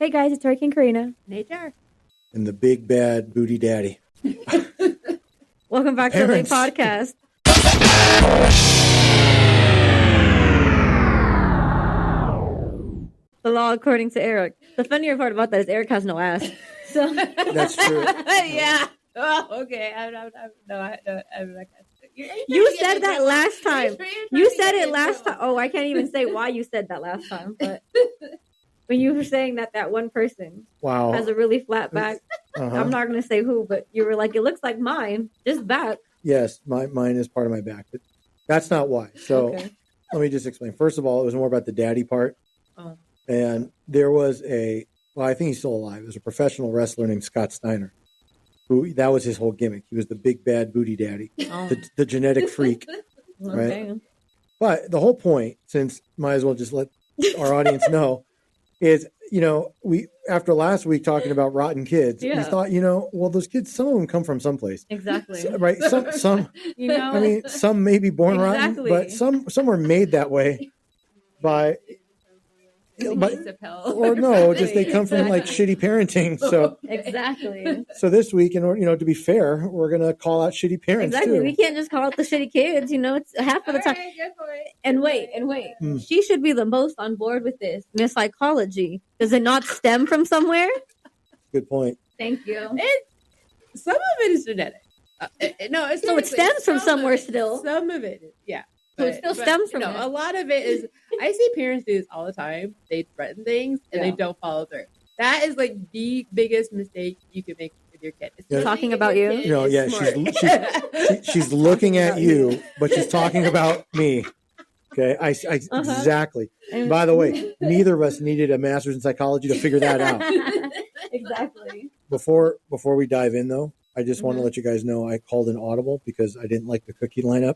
Hey guys, it's Turkey and Karina. And HR. And the big bad booty daddy. Welcome back to the podcast. The law according to Eric. The funnier part about that is Eric has no ass. So That's true. Yeah. Oh, okay. I'm not you said that last time. You said it last time. Oh, I can't even say why you said that last time. But when you were saying that one person has a really flat back, I'm not going to say who, but you were like, it looks like mine, just back. Yes, mine is part of my back, but that's not why. So let me just explain. First of all, it was more about the daddy part. Oh. And there was I think he's still alive. There was a professional wrestler named Scott Steiner. That was his whole gimmick. He was the big bad booty daddy, the genetic freak, right? Okay. But the whole point, since might as well just let our audience know, is we after last week talking about rotten kids, we thought well those kids, some of them come from someplace, exactly, right? Some I mean some may be born rotten, but some were made that way by. Or no, just they come from like shitty parenting. So exactly. So this week, in order, to be fair, we're gonna call out shitty parents. Exactly. Too. We can't just call out the shitty kids. It's half of the time. And wait. She should be the most on board with this. Miss Psychology. Does it not stem from somewhere? Good point. Thank you. Some of it is genetic. So it stems from somewhere still. Some of it is, yeah. So it still stems from it. A lot of it is, I see parents do this all the time. They threaten things and they don't follow through. That is like the biggest mistake you can make with your kid. It's talking about you? She's looking at you, but she's talking about me. Okay, exactly. And by the way, neither of us needed a master's in psychology to figure that out. Exactly. Before we dive in, though, I just want to let you guys know I called an audible because I didn't like the cookie lineup.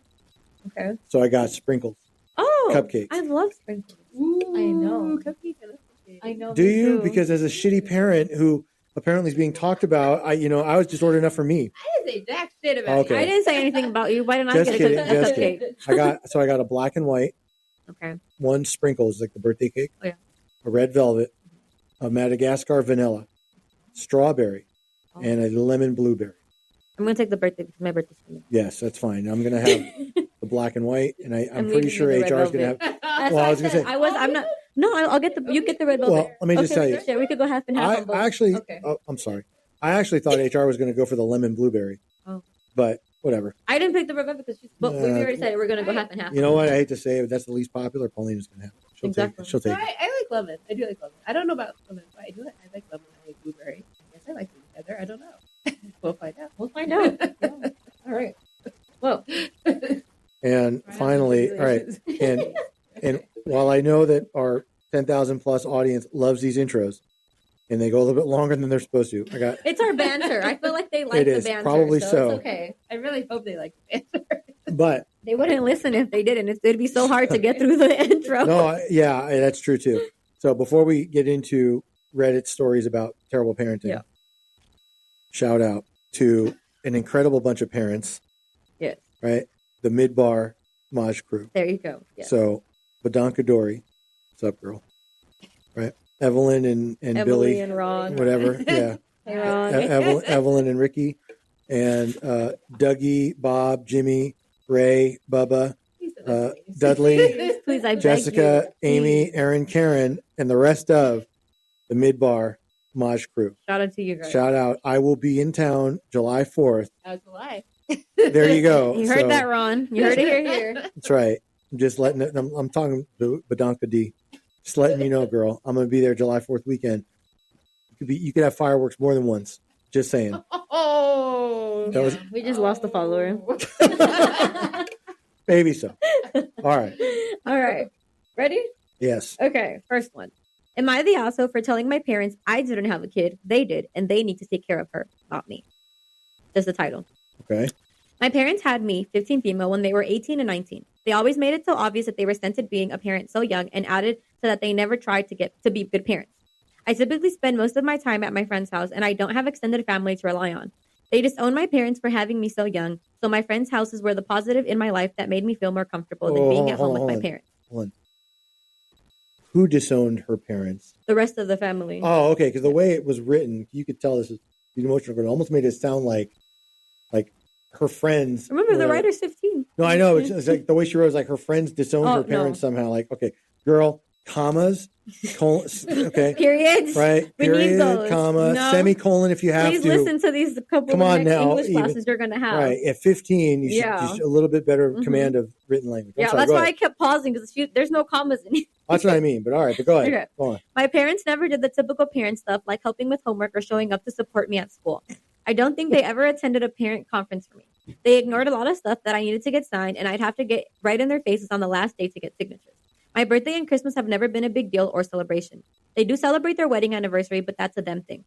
Okay. So I got sprinkles. Oh, cupcakes. I love sprinkles. Ooh, I know. Cupcakes. I know. Do you? Because as a shitty parent who apparently is being talked about, I was just ordering enough for me. I didn't say jack shit about you. I didn't say anything about you. Why didn't I get a cupcake? I got a black and white. Okay. One sprinkles like the birthday cake. Oh, yeah. A red velvet, a Madagascar vanilla, strawberry, and a lemon blueberry. I'm gonna take the birthday because my birthday's coming. Yes, that's fine. I'm gonna have the black and white, and I'm pretty sure HR is gonna have. Well, I was gonna say I'm not. No, I'll get the. You get the red velvet. Well, let me just tell you. Sure, we could go half and half. I actually. Okay. I'm sorry. I actually thought HR was gonna go for the lemon blueberry. Oh. But whatever. I didn't pick the red velvet because we already said we're gonna go half and half. You know what? I hate to say it, but that's the least popular. Paulina's gonna have it. She'll take it. I like lemon. I do like lemon. I don't know about lemon, but I do. I like lemon. I like blueberry. I guess I like them together. I don't know. We'll find out. Yeah. All right. Well. And finally, all right. And while I know that our 10,000 plus audience loves these intros, and they go a little bit longer than they're supposed to, it's our banter. I feel like they like the banter. Probably so. It's okay. I really hope they like the banter. But they wouldn't listen if they didn't. It'd be so hard to get through the intro. No, yeah, that's true too. So before we get into Reddit stories about terrible parenting, shout out to an incredible bunch of parents. Yes. Right? The Midbar Maj crew. There you go. Yes. So Badanka Dory, what's up, girl? Right? Evelyn and Emily Billy. And Ron. Whatever. Yeah. Hey, Ron. Evelyn and Ricky. And Dougie, Bob, Jimmy, Ray, Bubba, Dudley, please, I Jessica, Amy, Aaron, Karen, and the rest of the Midbar Maj crew. Shout out to you guys. Shout out. I will be in town July 4th. That's a lie. There you go. You heard that, Ron. You heard it here. That's right. I'm just letting it. I'm talking to Badanka D. Just letting you know, girl. I'm going to be there July 4th weekend. You could have fireworks more than once. Just saying. Oh, we just lost a follower. Maybe so. All right. Ready? Yes. Okay. First one. Am I the asshole for telling my parents I didn't have a kid? They did, and they need to take care of her, not me. That's the title. Okay. My parents had me, 15 female, when they were 18 and 19. They always made it so obvious that they resented being a parent so young and added so that they never tried to be good parents. I typically spend most of my time at my friend's house, and I don't have extended family to rely on. They disowned my parents for having me so young, so my friends' houses were the positive in my life that made me feel more comfortable than being at home with my parents. who disowned her parents? The rest of the family. Oh, okay. Because the way it was written, you could tell this is emotional, but it almost made it sound like her friends. Remember, the writer's 15. No, I know. It's like the way she wrote is like her friends disowned her parents somehow. Like, okay, girl, commas, okay, periods, right? We period, need those. comma, semicolon if you have Please to. Please listen to these couple Come on now, English classes you're going to have. Right, at 15, you should a little bit better command of written language. That's why I kept pausing because there's no commas in it. That's what I mean. But all right, but go ahead. Okay. Go on. My parents never did the typical parent stuff like helping with homework or showing up to support me at school. I don't think they ever attended a parent conference for me. They ignored a lot of stuff that I needed to get signed, and I'd have to get right in their faces on the last day to get signatures. My birthday and Christmas have never been a big deal or celebration. They do celebrate their wedding anniversary, but that's a them thing.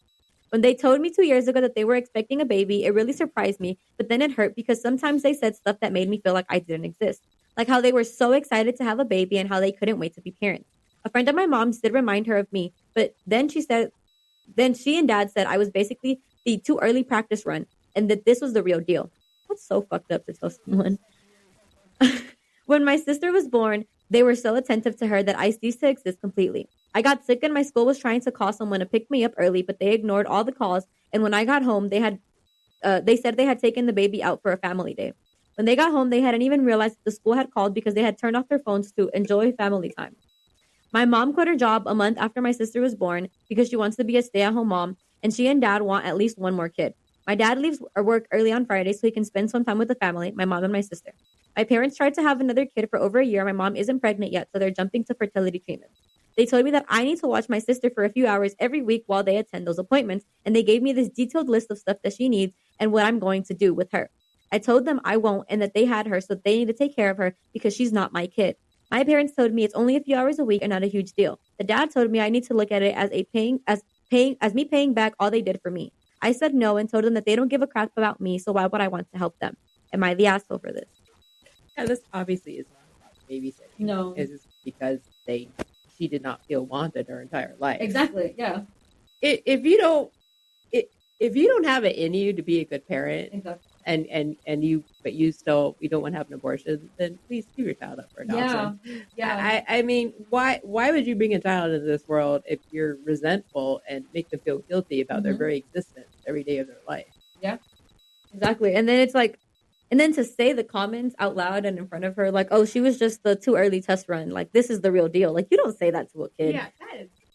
When they told me 2 years ago that they were expecting a baby, it really surprised me, but then it hurt because sometimes they said stuff that made me feel like I didn't exist. Like how they were so excited to have a baby and how they couldn't wait to be parents. A friend of my mom's did remind her of me, but then she and dad said I was basically the too early practice run and that this was the real deal. That's so fucked up to tell someone. When my sister was born, they were so attentive to her that I ceased to exist completely. I got sick and my school was trying to call someone to pick me up early, but they ignored all the calls. And when I got home, they said they had taken the baby out for a family day. When they got home, they hadn't even realized the school had called because they had turned off their phones to enjoy family time. My mom quit her job a month after my sister was born because she wants to be a stay-at-home mom, and she and dad want at least one more kid. My dad leaves work early on Friday so he can spend some time with the family, my mom and my sister. My parents tried to have another kid for over a year. My mom isn't pregnant yet, so they're jumping to fertility treatments. They told me that I need to watch my sister for a few hours every week while they attend those appointments, and they gave me this detailed list of stuff that she needs and what I'm going to do with her. I told them I won't and that they had her, so they need to take care of her because she's not my kid. My parents told me it's only a few hours a week and not a huge deal. The dad told me I need to look at it as me paying back all they did for me. I said no and told them that they don't give a crap about me, so why would I want to help them? Am I the asshole for this? Yeah, this obviously is not about babysitting. No. It's because she did not feel wanted her entire life. Exactly, yeah. If you don't have it in you to be a good parent, exactly. and you don't want to have an abortion, then please give your child up for adoption. Yeah. I mean, why would you bring a child into this world if you're resentful and make them feel guilty about their very existence every day of their life? Yeah, exactly. And then it's like, and then to say the comments out loud and in front of her, like, oh, she was just the too early test run. Like, this is the real deal. Like, you don't say that to a kid. Yeah,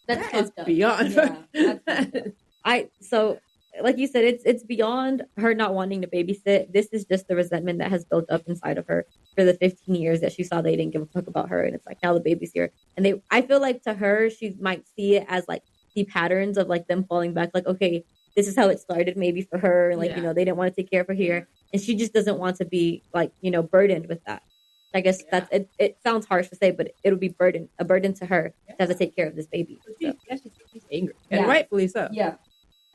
that is beyond. Yeah, so like you said, it's beyond her not wanting to babysit. This is just the resentment that has built up inside of her for the 15 years that she saw they didn't give a fuck about her. And it's like, now the baby's here. And I feel like to her, she might see it as like the patterns of like them falling back. Like, okay, this is how it started maybe for her. Like, they didn't want to take care of her here. And she just doesn't want to be like, burdened with that. I guess that's it. It sounds harsh to say, but it'll be a burden to her to have to take care of this baby. So. She's angry, and rightfully so. Yeah.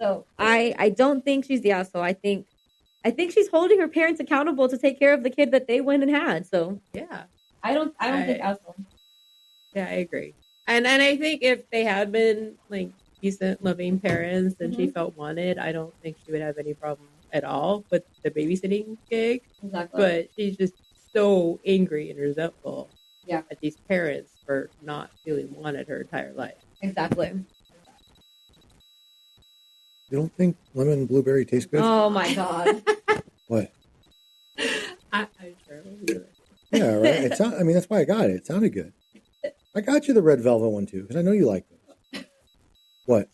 So I don't think she's the asshole. I think she's holding her parents accountable to take care of the kid that they went and had. So yeah, I don't think asshole. Yeah, I agree. And I think if they had been like decent, loving parents and she felt wanted, I don't think she would have any problem at all with the babysitting gig. Exactly. But she's just so angry and resentful at these parents for not feeling wanted her entire life. Exactly. You don't think lemon and blueberry taste good? Oh my god. What? I'm sure. Yeah, right. That's why I got it. It sounded good. I got you the red velvet one too because I know you like those. What?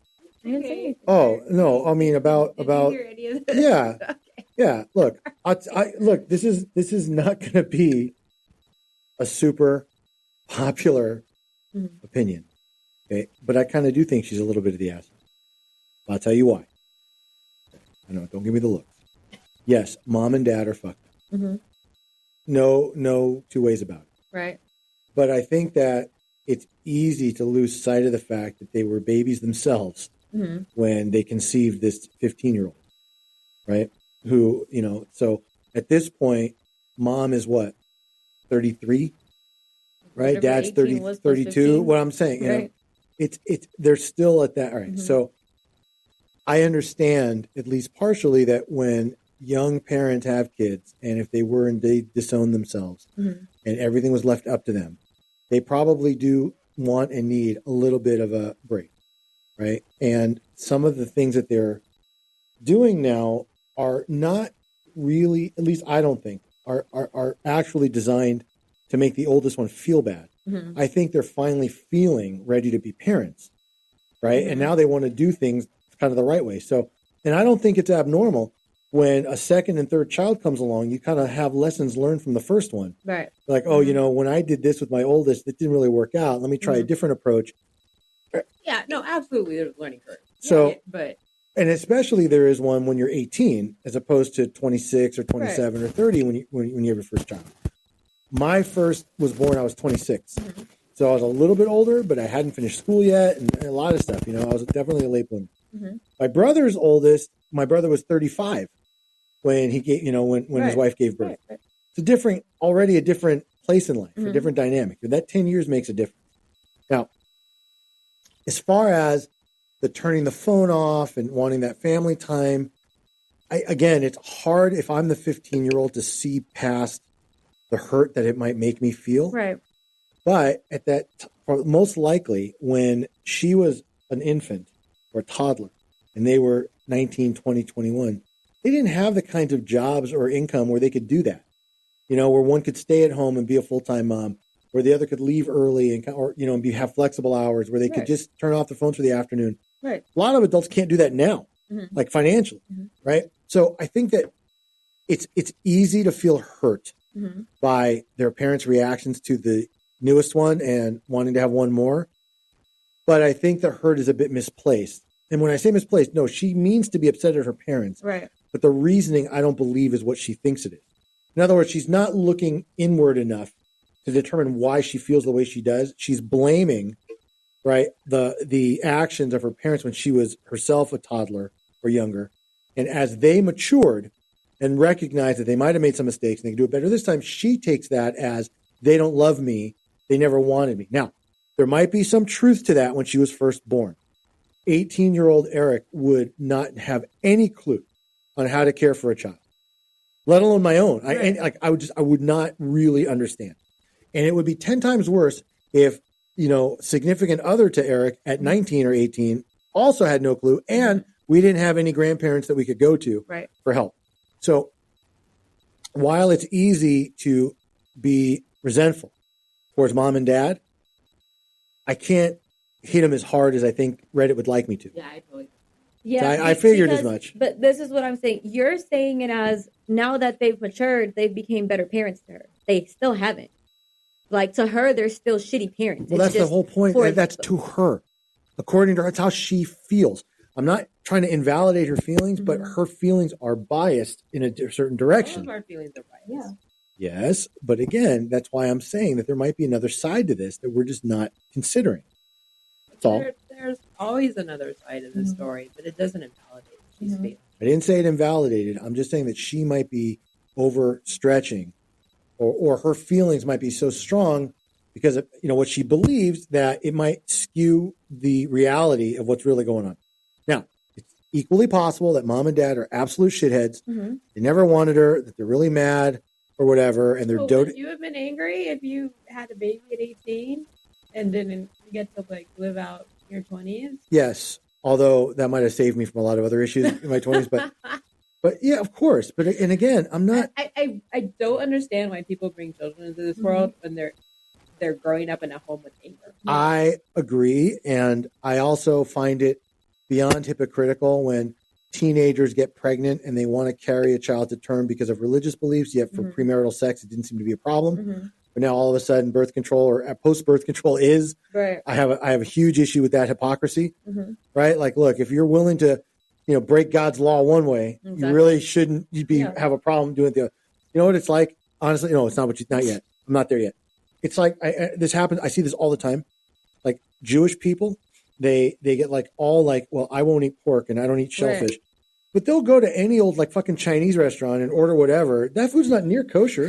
Oh no! I mean about yeah, yeah. Look, look. This is not going to be a super popular opinion, okay? But I kind of do think she's a little bit of the asshole. I'll tell you why. I know. Don't give me the looks. Yes, mom and dad are fucked up. Mm-hmm. No two ways about it. Right. But I think that it's easy to lose sight of the fact that they were babies themselves when they conceived this 15-year-old, right? Who, so at this point, mom is what, 33, right? Dad's 32. What I'm saying, right. They're still at that. All right. So I understand at least partially that when young parents have kids and if they were indeed disowned themselves and everything was left up to them, they probably do want and need a little bit of a break, right? And some of the things that they're doing now are not really, at least I don't think, are actually designed to make the oldest one feel bad. Mm-hmm. I think they're finally feeling ready to be parents, right? Mm-hmm. And now they want to do things kind of the right way. So, and I don't think it's abnormal when a second and third child comes along, you kind of have lessons learned from the first one. Right. Like, oh, you know, when I did this with my oldest, it didn't really work out. Let me try a different approach. Yeah, no, absolutely. There's a learning curve. So, Yeah, but and especially there is one when you're 18, as opposed to 26 or 27 or 30 when you have your first child. My first was born, I was 26. Mm-hmm. So I was a little bit older, but I hadn't finished school yet and a lot of stuff. You know, I was definitely a late bloomer. Mm-hmm. My brother's oldest, my brother was 35 when he gave, you know, when his wife gave birth. Right. It's already a different place in life, Mm-hmm. a different dynamic. And that 10 years makes a difference. Now, as far as the turning the phone off and wanting that family time, again, it's hard if I'm the 15-year-old to see past the hurt that it might make me feel. Right. But at that, most likely when she was an infant or a toddler and they were 19, 20, 21, they didn't have the kinds of jobs or income where they could do that. You know, where one could stay at home and be a full-time mom, where the other could leave early and have flexible hours, where they could just turn off their phones for the afternoon. Right. A lot of adults can't do that now, like financially, right? So I think that it's easy to feel hurt by their parents' reactions to the newest one and wanting to have one more. But I think the hurt is a bit misplaced. And when I say misplaced, no, she means to be upset at her parents. Right. But the reasoning, I don't believe, is what she thinks it is. In other words, she's not looking inward enough to determine why she feels the way she does. She's blaming, right, the actions of her parents when she was herself a toddler or younger. And as they matured and recognized that they might have made some mistakes and they could do it better this time, she takes that as they don't love me. They never wanted me. Now, there might be some truth to that when she was first born. 18-year-old Eric would not have any clue on how to care for a child, let alone my own. Right. I would not really understand. And it would be 10 times worse if, you know, significant other to Eric at 19 or 18 also had no clue. And we didn't have any grandparents that we could go to for help. So while it's easy to be resentful towards mom and dad, I can't hit them as hard as I think Reddit would like me to. yeah, I totally. Yeah. So I figured as much. But this is what I'm saying. You're saying it as now that they've matured, they became better parents to her. They still haven't. Like, to her, they're still shitty parents. Well, that's the whole point. That's to her. According to her, that's how she feels. I'm not trying to invalidate her feelings, but her feelings are biased in a certain direction. All of our feelings are biased. Yeah. Yes, but again, that's why I'm saying that there might be another side to this that we're just not considering. That's all. There's always another side of the story, but it doesn't invalidate what she's feeling. I didn't say it invalidated. I'm just saying that she might be overstretching, or her feelings might be so strong because of, you know, what she believes, that it might skew the reality of what's really going on. Now, it's equally possible that mom and dad are absolute shitheads. They never wanted her, that they're really mad or whatever, and they're Would you have been angry if you had a baby at 18 and didn't get to live out your 20s? Yes, although that might have saved me from a lot of other issues in my 20s, but yeah, of course. But, and again, I'm not. I don't understand why people bring children into this world when they're growing up in a home with anger. I agree, and I also find it beyond hypocritical when teenagers get pregnant and they want to carry a child to term because of religious beliefs, yet for premarital sex it didn't seem to be a problem. But now all of a sudden birth control or post-birth control is. Right. I have a huge issue with that hypocrisy, right? Like, look, if you're willing to, you know, break God's law one way, you really shouldn't have a problem doing it the other. You know what it's like? Honestly, no, it's not not yet. I'm not there yet. It's like, this happens. I see this all the time. Like Jewish people, they get well, I won't eat pork and I don't eat shellfish. Right. But they'll go to any old fucking Chinese restaurant and order whatever. That food's not near kosher,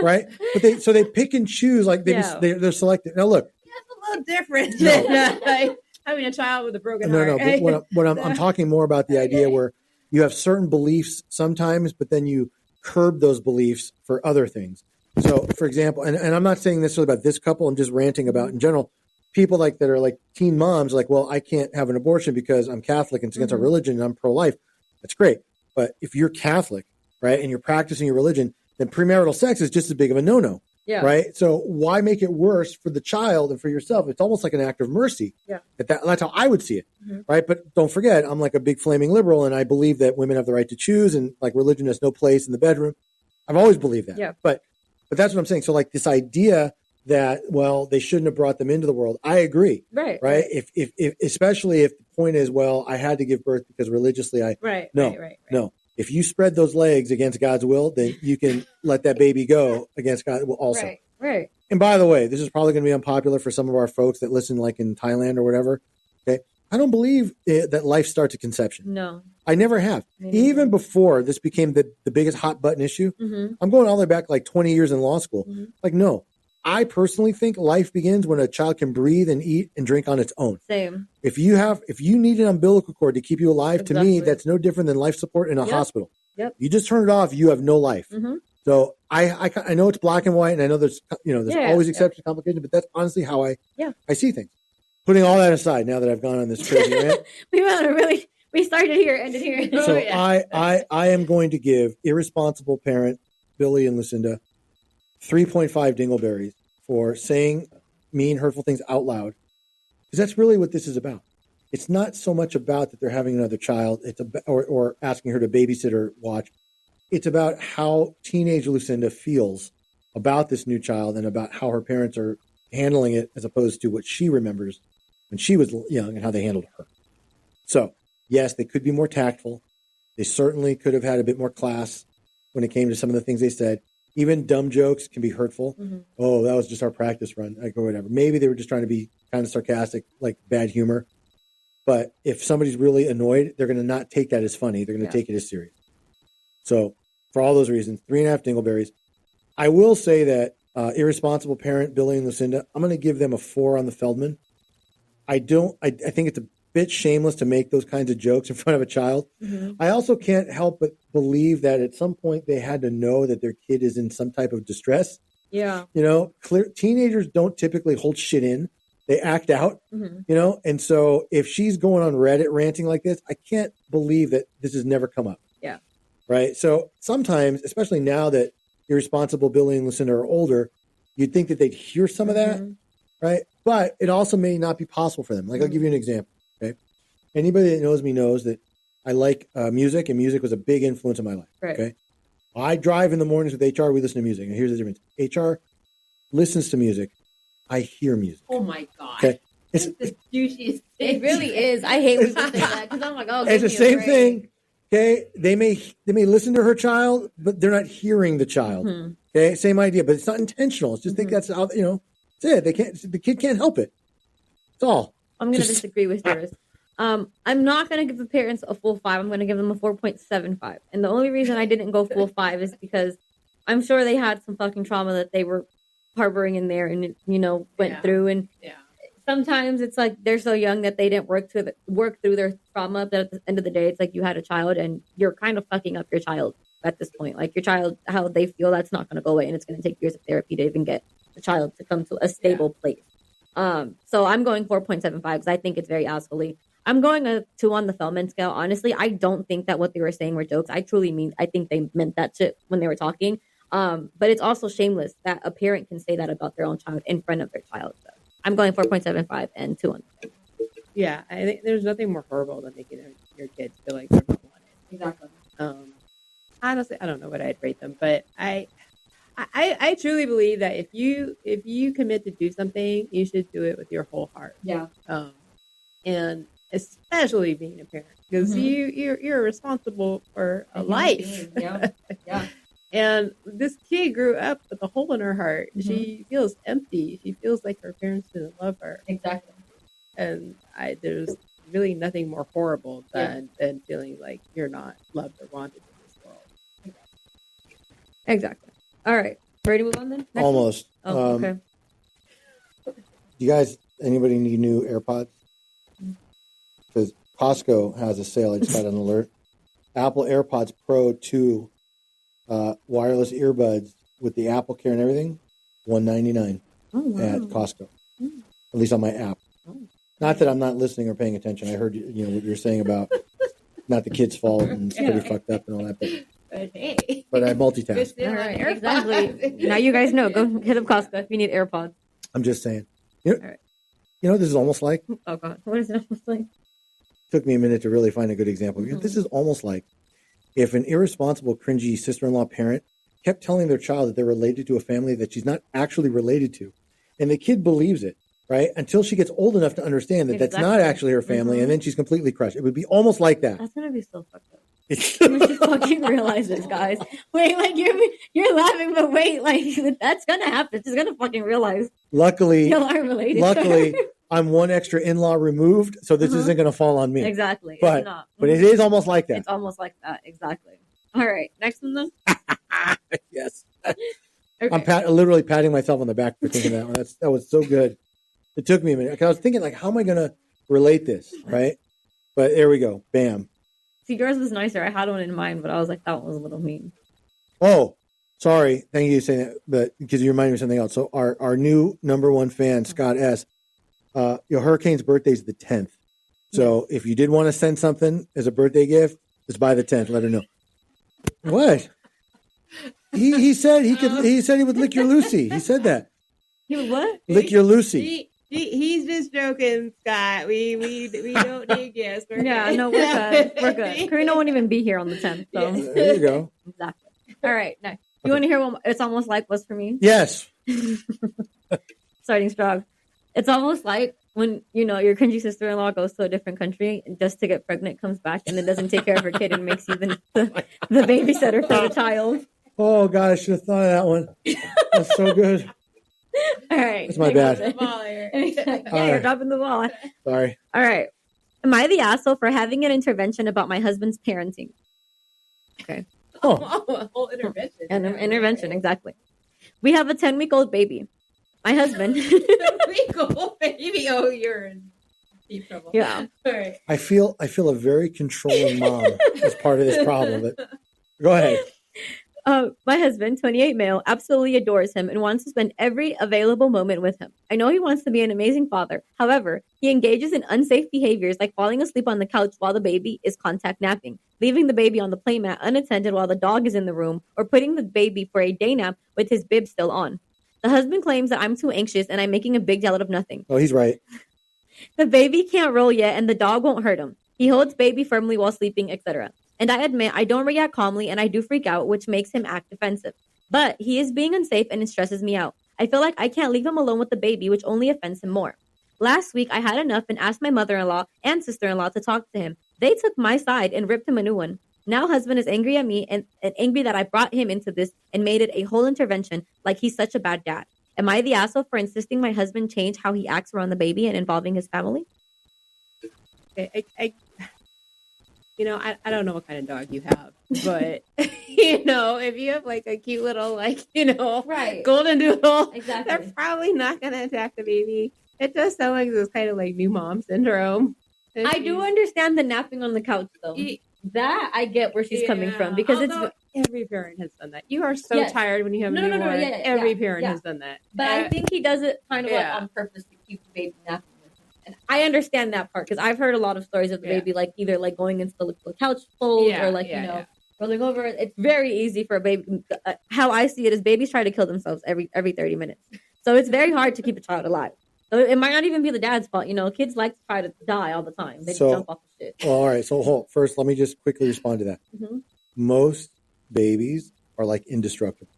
right? But they pick and choose, they're selected. Now look, that's a little different than having a child with a broken heart. No. But I'm talking more about the idea where you have certain beliefs sometimes, but then you curb those beliefs for other things. So, for example, and I'm not saying necessarily about this couple. I'm just ranting about in general. people like that are like teen moms, like, well, I can't have an abortion because I'm Catholic and it's against our religion and I'm pro-life. That's great. But if you're Catholic, right, and you're practicing your religion, then premarital sex is just as big of a no-no. Yeah. Right. So why make it worse for the child and for yourself? It's almost like an act of mercy. Yeah. That's how I would see it. Right. But don't forget, I'm like a big flaming liberal and I believe that women have the right to choose and like religion has no place in the bedroom. I've always believed that. Yeah. But that's what I'm saying. So like this idea that, well, they shouldn't have brought them into the world. I agree. Right. Right. If especially if the point is, well, I had to give birth because religiously no. If you spread those legs against God's will, then you can let that baby go against God also. Right. And by the way, this is probably going to be unpopular for some of our folks that listen like in Thailand or whatever. Okay. I don't believe that life starts at conception. No. I never have. Even before this became the biggest hot button issue, I'm going all the way back like 20 years in law school. Like, no. I personally think life begins when a child can breathe and eat and drink on its own. Same. If you need an umbilical cord to keep you alive, to me, that's no different than life support in a hospital. Yep. You just turn it off, you have no life. So I know it's black and white, and I know there's always exceptions, complications, but that's honestly how I see things. Putting all that aside, now that I've gone on this crazy rant, we started here, ended here. So I am going to give irresponsible parent Billy and Lucinda 3.5 dingleberries for saying mean, hurtful things out loud, because that's really what this is about. It's not so much about that they're having another child, it's about, or asking her to babysit or watch. It's about how teenage Lucinda feels about this new child and about how her parents are handling it as opposed to what she remembers when she was young and how they handled her. So, yes, they could be more tactful. They certainly could have had a bit more class when it came to some of the things they said. Even dumb jokes can be hurtful. Oh, that was just our practice run, like, or whatever. Maybe they were just trying to be kind of sarcastic, like bad humor. But if somebody's really annoyed, they're going to not take that as funny. They're going to take it as serious. So for all those reasons, 3.5 dingleberries. I will say that irresponsible parent, Billy and Lucinda, I'm going to give them a 4 on the Feldman. I think it's a bit shameless to make those kinds of jokes in front of a child. I also can't help but believe that at some point they had to know that their kid is in some type of distress. Yeah. Teenagers don't typically hold shit in. They act out, and so if she's going on Reddit ranting like this, I can't believe that this has never come up. Yeah. Right. So sometimes, especially now that irresponsible Billy and Lucinda are older, you'd think that they'd hear some of that. Right. But it also may not be possible for them. Like, I'll give you an example. Okay. Anybody that knows me knows that I like music, and music was a big influence in my life. Right. Okay. I drive in the mornings with HR. We listen to music. And here's the difference. HR listens to music. I hear music. Oh my God. Okay. It's the douchiest thing. It really is. I hate when people say that because I'm like, oh, it's the same thing. Okay. They may listen to her child, but they're not hearing the child. Okay. Same idea, but it's not intentional. It's just think that's how, that's it. The kid can't help it. That's all. I'm going to disagree with yours. I'm not going to give the parents a full 5. I'm going to give them a 4.75. And the only reason I didn't go full 5 is because I'm sure they had some fucking trauma that they were harboring in there and went through, and sometimes it's like they're so young that they didn't work through their trauma, but at the end of the day it's like you had a child and you're kind of fucking up your child at this point. Like, your child, how they feel, that's not going to go away, and it's going to take years of therapy to even get the child to come to a stable place. So I'm going 4.75 because I think it's very assholey. I'm going a 2 on the Feldman scale. Honestly, I don't think that what they were saying were jokes. I think they meant that shit when they were talking. But it's also shameless that a parent can say that about their own child in front of their child. So I'm going 4.75 and 2 on the. Yeah, I think there's nothing more horrible than making your kids feel like they're not wanted. Exactly. Honestly, I don't know what I'd rate them, but I truly believe that if you commit to do something, you should do it with your whole heart. Yeah. And especially being a parent, because you're responsible for a life. Yeah. Yeah. And this kid grew up with a hole in her heart. She feels empty. She feels like her parents didn't love her. Exactly. And there's really nothing more horrible than feeling like you're not loved or wanted in this world. Exactly. All right. Ready to move on then? Next Almost. one? Oh, okay. You guys, anybody need new AirPods? Because Costco has a sale. I just got an alert. Apple AirPods Pro 2 wireless earbuds with the Apple Care and everything, $199 at Costco. at least on my app. Not that I'm not listening or paying attention. I heard what you're saying about not the kid's fault and it's pretty fucked up and all that. But I multitask. All right, exactly. Now you guys know. Go hit up Costco if you need AirPods. I'm just saying. You know what this is almost like? Oh, God. What is it almost like? Took me a minute to really find a good example. This is almost like if an irresponsible, cringy sister-in-law parent kept telling their child that they're related to a family that she's not actually related to. And the kid believes it, right? Until she gets old enough to understand that that's not actually her family. And then she's completely crushed. It would be almost like that. That's going to be so fucked up. When she fucking realizes, guys. Wait, like you're laughing, but wait, like that's going to happen. She's going to fucking realize. Luckily, y'all are related. I'm one extra in-law removed, so this isn't going to fall on me. Exactly. But, it's not. But it is almost like that. It's almost like that. Exactly. All right. Next one, then. Yes. Okay. I'm literally patting myself on the back for thinking that one. That was so good. It took me a minute. I was thinking, like, how am I going to relate this, right? But there we go. Bam. See, yours was nicer. I had one in mind, but I was like, that one was a little mean. Oh, sorry. Thank you for saying that, but because you reminded me of something else. So our new number one fan, Scott S., your Hurricane's birthday is the 10th. So if you did want to send something as a birthday gift, it's by the 10th. Let her know. What? He said he could. He said he would lick your Lucy. He said that. He would what? Lick your Lucy. He's just joking, Scott. We don't need gifts. Yeah, no, we're good. We're good. Karina won't even be here on the 10th. So There you go. Exactly. All right, next. You want to hear what it's almost like was for me? Yes. Starting strong. It's almost like when your cringy sister-in-law goes to a different country and just to get pregnant, comes back and then doesn't take care of her kid and makes you the babysitter for the child. Oh God, I should have thought of that one. That's so good. All right. That's my bad. You're dropping the ball. Sorry. All right. Am I the asshole for having an intervention about my husband's parenting? Okay. Oh, a whole intervention. An intervention, exactly. We have a 10-week-old baby. My husband. 10-week-old baby. Oh, you're in deep trouble. Yeah. All right. I feel a very controlling mom as part of this problem. But go ahead. My husband, 28 male, absolutely adores him and wants to spend every available moment with him. I know he wants to be an amazing father. However, he engages in unsafe behaviors like falling asleep on the couch while the baby is contact napping, leaving the baby on the playmat unattended while the dog is in the room, or putting the baby for a day nap with his bib still on. The husband claims that I'm too anxious and I'm making a big deal out of nothing. Oh, he's right. The baby can't roll yet and the dog won't hurt him. He holds baby firmly while sleeping, etc. And I admit I don't react calmly and I do freak out, which makes him act defensive. But he is being unsafe and it stresses me out. I feel like I can't leave him alone with the baby, which only offends him more. Last week, I had enough and asked my mother-in-law and sister-in-law to talk to him. They took my side and ripped him a new one. Now husband is angry at me and angry that I brought him into this and made it a whole intervention like he's such a bad dad. Am I the asshole for insisting my husband change how he acts around the baby and involving his family? Okay, I don't know what kind of dog you have, but if you have like a cute little right. golden doodle, Exactly. they're probably not going to attack the baby. It does sound like this kind of like new mom syndrome. I do understand the napping on the couch though. That I get where she's coming from because every parent has done that. You are so tired when you have a newborn. No. Every parent has done that. But I think he does it kind of like on purpose to keep the baby napping. And I understand that part because I've heard a lot of stories of the baby like either like going into the couch fold or like rolling over. It's very easy for a baby. How I see it is babies try to kill themselves every 30 minutes. So it's very hard to keep a child alive. So it might not even be the dad's fault. Kids like to try to die all the time. They jump off the shit. Well, all right. So first, let me just quickly respond to that. Mm-hmm. Most babies are like indestructible.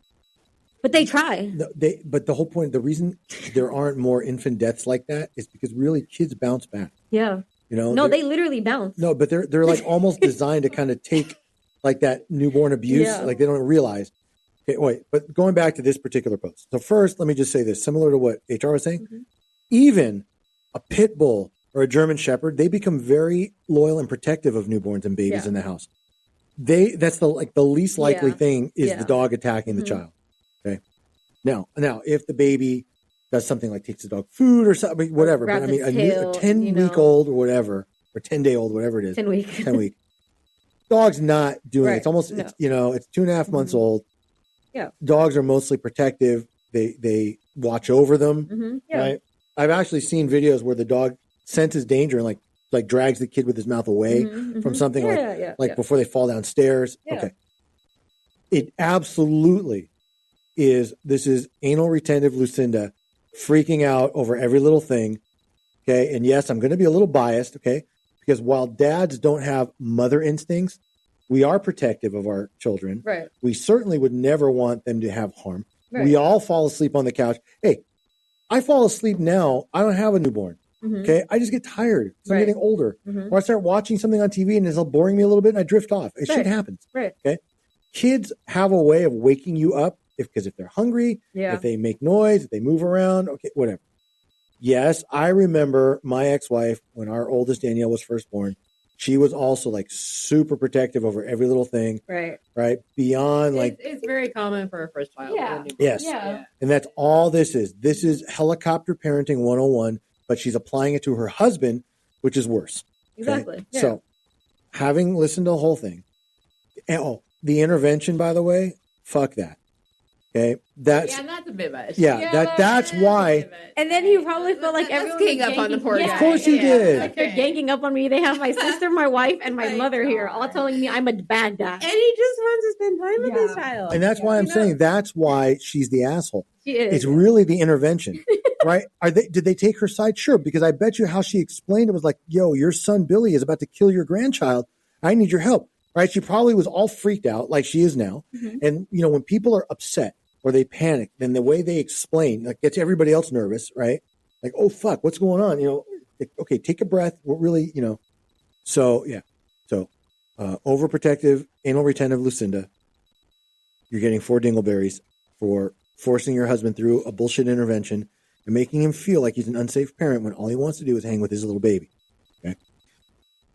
But they try. But the whole point, the reason there aren't more infant deaths like that is because really kids bounce back. Yeah. No, they literally bounce. No, but they're like almost designed to kind of take like that newborn abuse. Yeah. Like they don't realize. Okay, wait. But going back to this particular post. So first, let me just say this, similar to what HR was saying. Mm-hmm. Even a pit bull or a German shepherd, they become very loyal and protective of newborns and babies in the house. That's the least likely thing is the dog attacking the child. Okay. Now, if the baby does something like takes the dog food or something, whatever. But I mean, a 10-week-old or whatever, or 10-day-old, whatever it is. 10 week. 10 week. Dog's not doing it. It's almost, it's 2.5 months old. Yeah. Dogs are mostly protective. They watch over them. Mm-hmm. Yeah. Right. I've actually seen videos where the dog senses danger and like drags the kid with his mouth away from something before they fall downstairs. Yeah. Okay. It absolutely is. This is anal retentive Lucinda freaking out over every little thing. Okay. And yes, I'm going to be a little biased. Okay. Because while dads don't have mother instincts, we are protective of our children. Right. We certainly would never want them to have harm. Right. We all fall asleep on the couch. Hey, I fall asleep now. I don't have a newborn. Okay. I just get tired. I'm getting older. Or I start watching something on TV and it's all boring me a little bit and I drift off. Shit happens. Right. Okay. Kids have a way of waking you up because if they're hungry, if they make noise, if they move around, okay, whatever. Yes, I remember my ex-wife when our oldest Danielle was first born. She was also like super protective over every little thing. Right. Right. Beyond it's very common for a first child. Yeah. Yes. Yeah. And that's all this is. This is helicopter parenting 101, but she's applying it to her husband, which is worse. Exactly. Okay? Yeah. So having listened to the whole thing, the intervention, by the way, fuck that. Okay, that's a bit much. That's why. And then you probably feel like everyone's ganging up on the poor guy. Of course he did. Like they're ganging up on me. They have my sister, my wife, and my mother here, all telling me I'm a bad dad. And he just wants to spend time with his child. And that's why I'm saying that's why she's the asshole. She is. It's really the intervention, right? Did they take her side? Sure, because I bet you how she explained it was like, "Yo, your son Billy is about to kill your grandchild. I need your help." Right? She probably was all freaked out, like she is now. And when people are upset or they panic, then the way they explain gets everybody else nervous, right? Like, oh fuck, what's going on? Okay, take a breath. What really, So yeah, overprotective, anal retentive Lucinda. You're getting 4 dingleberries for forcing your husband through a bullshit intervention and making him feel like he's an unsafe parent when all he wants to do is hang with his little baby. Okay,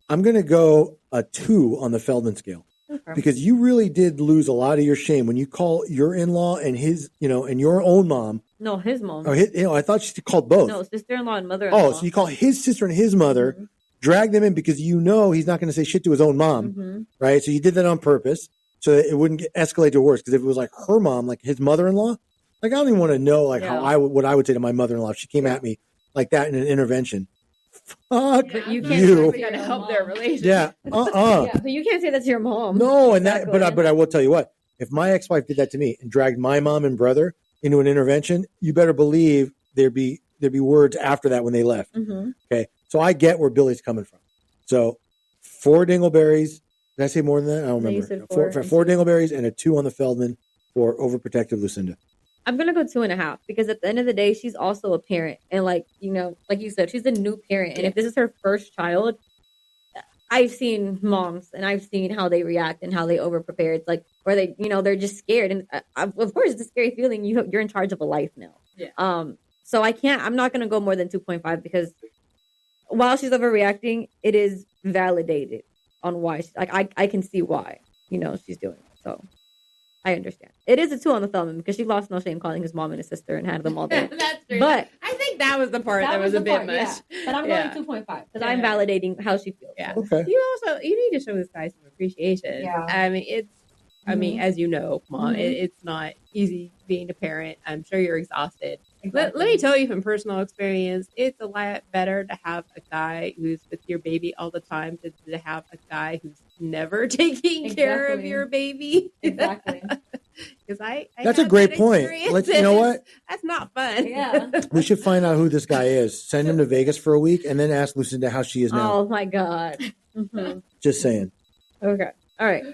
I'm gonna go a 2 on the Feldman scale. Okay. Because you really did lose a lot of your shame when you call your in-law and his, and your own mom. No, his mom. I thought she called both. No, sister-in-law and mother-in-law. Oh, so you call his sister and his mother, drag them in because he's not going to say shit to his own mom, right? So you did that on purpose so that it wouldn't escalate to worse. Because if it was like her mom, like his mother-in-law, I don't even want to know what I would say to my mother-in-law if she came at me like that in an intervention. Fuck you. Got to help their relationship. Yeah. Yeah, but you can't say that to your mom. No, and exactly. But I will tell you what. If my ex-wife did that to me and dragged my mom and brother into an intervention, you better believe there'd be words after that when they left. Okay, so I get where Billy's coming from. So 4 dingleberries. Did I say more than that? I don't remember. You said 4 dingleberries and a 2 on the Feldman for overprotective Lucinda. I'm going to go 2.5 because at the end of the day, she's also a parent. And like you said, she's a new parent. And if this is her first child, I've seen moms and I've seen how they react and how they over-prepare. It's like, or they, they're just scared. And of course, it's a scary feeling. You're in charge of a life now. Yeah. So I'm not going to go more than 2.5 because while she's overreacting, it is validated on why. I can see why, she's doing it. So I understand. It is a 2 on the Feldman because she lost no shame calling his mom and his sister and had them all there. That's true. But I think that was the part that was a bit much. Yeah. But I'm going 2.5 because I'm validating how she feels. Yeah. Okay. You need to show this guy some appreciation. Yeah. I mean, as you know, Mom, it's not easy being a parent. I'm sure you're exhausted. Exactly. Let me tell you from personal experience, it's a lot better to have a guy who's with your baby all the time than to have a guy who's never taking care of your baby. Exactly. Because that's a great point. You know what? That's not fun. Yeah. We should find out who this guy is. Send him to Vegas for a week and then ask Lucinda how she is now. Oh my God. Just saying. Okay. All right.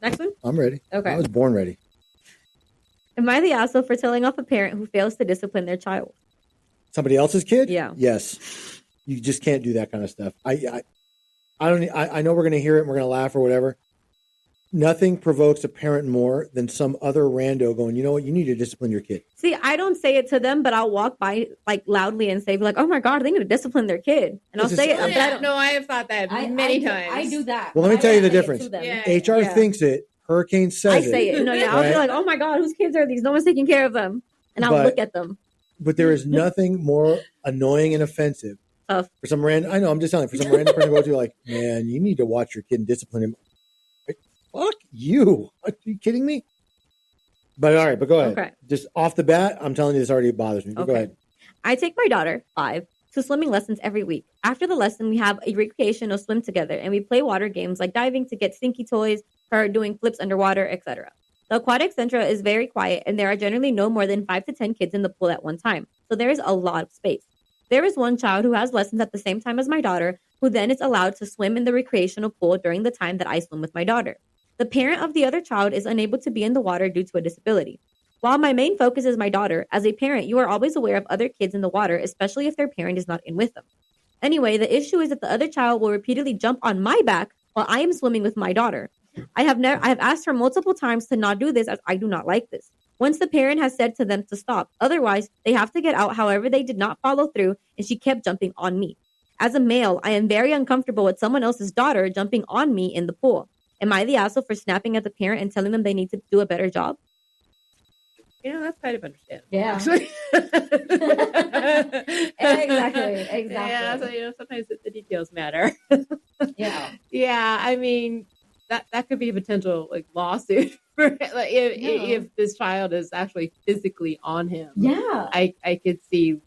Next one. I'm ready. Okay. I was born ready. Am I the asshole for telling off a parent who fails to discipline their child? Somebody else's kid? Yeah. Yes. You just can't do that kind of stuff. I know we're going to hear it and we're going to laugh or whatever. Nothing provokes a parent more than some other rando going, you know what, you need to discipline your kid. See, I don't say it to them, but I'll walk by loudly and say oh my God, they need to discipline their kid. And I'll say it. No, I have thought that many times. I do that. Well, let me tell you the difference. HR thinks it. Hurricane says I say it. I'll be like, oh my God, whose kids are these? No one's taking care of them. And I'll look at them. But there is nothing more annoying and offensive for some random, I know, I'm just telling you, for some random person to go to like, man, you need to watch your kid and discipline him. Fuck you. Are you kidding me? But all right, but go ahead. Okay. Just off the bat, I'm telling you, this already bothers me. But go ahead. I take my daughter, 5, to swimming lessons every week. After the lesson, we have a recreational swim together, and we play water games like diving to get stinky toys, her doing flips underwater, etc. The aquatic center is very quiet, and there are generally no more than 5 to 10 kids in the pool at one time, so there is a lot of space. There is one child who has lessons at the same time as my daughter, who then is allowed to swim in the recreational pool during the time that I swim with my daughter. The parent of the other child is unable to be in the water due to a disability. While my main focus is my daughter, as a parent, you are always aware of other kids in the water, especially if their parent is not in with them. Anyway, the issue is that the other child will repeatedly jump on my back while I am swimming with my daughter. I have asked her multiple times to not do this, as I do not like this. Once the parent has said to them to stop, otherwise they have to get out. However, they did not follow through, and she kept jumping on me. As a male, I am very uncomfortable with someone else's daughter jumping on me in the pool. Am I the asshole for snapping at the parent and telling them they need to do a better job? That's kind of understandable. Yeah. Exactly. Yeah, so sometimes the details matter. Yeah. Yeah, I mean that could be a potential lawsuit for if this child is actually physically on him. Yeah. I could see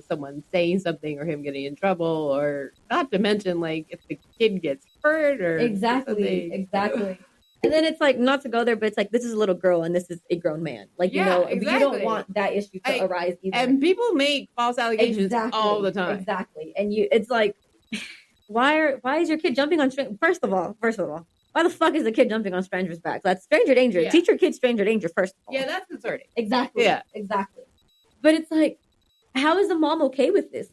someone saying something or him getting in trouble, or not to mention if the kid gets hurt or exactly. And then it's not to go there, but it's this is a little girl and this is a grown man. Exactly. You don't want that issue to arise either. And people make false allegations all the time. Exactly. And it's why is your kid jumping on first of all, why the fuck is the kid jumping on strangers' backs? That's stranger danger. Yeah. Teach your kids stranger danger first of all. Yeah, that's concerning. Exactly. Yeah. Exactly. But it's how is the mom okay with this?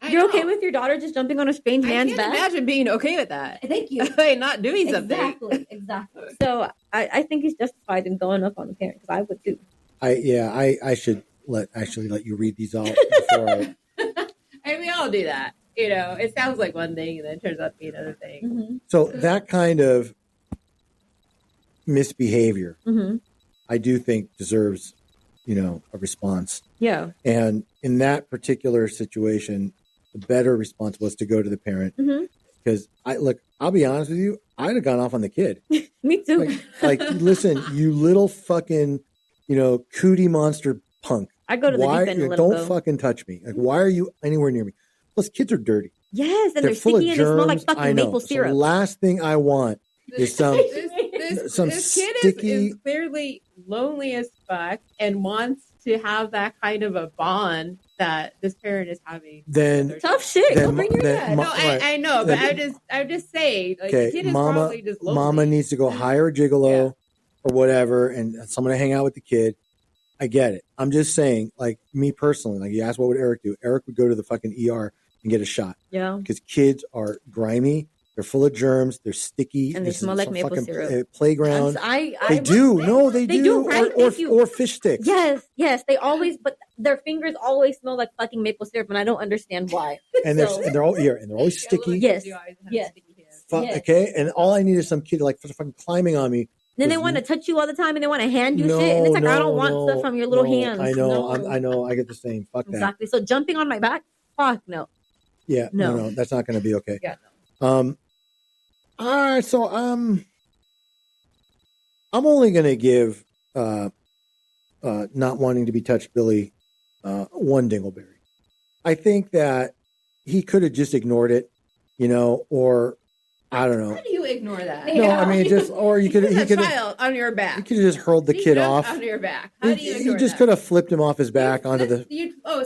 You're okay with your daughter just jumping on a strange man's back? I can't imagine being okay with that. Thank you. Not doing something. Exactly. So I think he's justified in going up on the parent, because I would too. I should let you read these out before I... And we all do that. It sounds like one thing and then it turns out to be another thing. Mm-hmm. So that kind of misbehavior, I do think deserves, a response. Yeah. And in that particular situation, the better response was to go to the parent. Because I'll be honest with you, I'd have gone off on the kid. Me too. Listen, you little fucking, cootie monster punk. I go to the deep end a little. Don't fucking touch me. Why are you anywhere near me? Plus, kids are dirty. Yes, and they're sticky and they smell like fucking maple syrup. So the last thing I want is some this kid sticky... is clearly lonely as fuck and wants to have that kind of a bond that this parent is having. Then tough shit. Go bring your dad. No, I know, but I would just say, the kid is probably just lonely. Mama needs to go hire a gigolo or whatever, and someone to hang out with the kid. I get it. I'm just saying, me personally, you asked what would Eric do? Eric would go to the fucking ER and get a shot. Yeah. Because kids are grimy. They're full of germs. They're sticky. And they smell like maple syrup. Playground. They do. No, they do. Right? Or fish sticks. Yes. They always, but their fingers always smell like fucking maple syrup, and I don't understand why. And they're always sticky. Yes. Okay. And all I need is some kid fucking climbing on me. Then they want to touch you all the time, and they want to hand you shit, and it's I don't want stuff from your little hands. I know. I know. I get the same. Fuck that. Exactly. So jumping on my back, fuck no. Yeah. No. That's not going to be okay. Yeah. No. All right. So I'm only going to give not wanting to be touched Billy one dingleberry. I think that he could have just ignored it, or I don't know. How do you ignore that? No, I mean, or you could. He could have child on your back. You could have just hurled the kid off on your back. How do you ignore You just could have flipped him off his back onto the.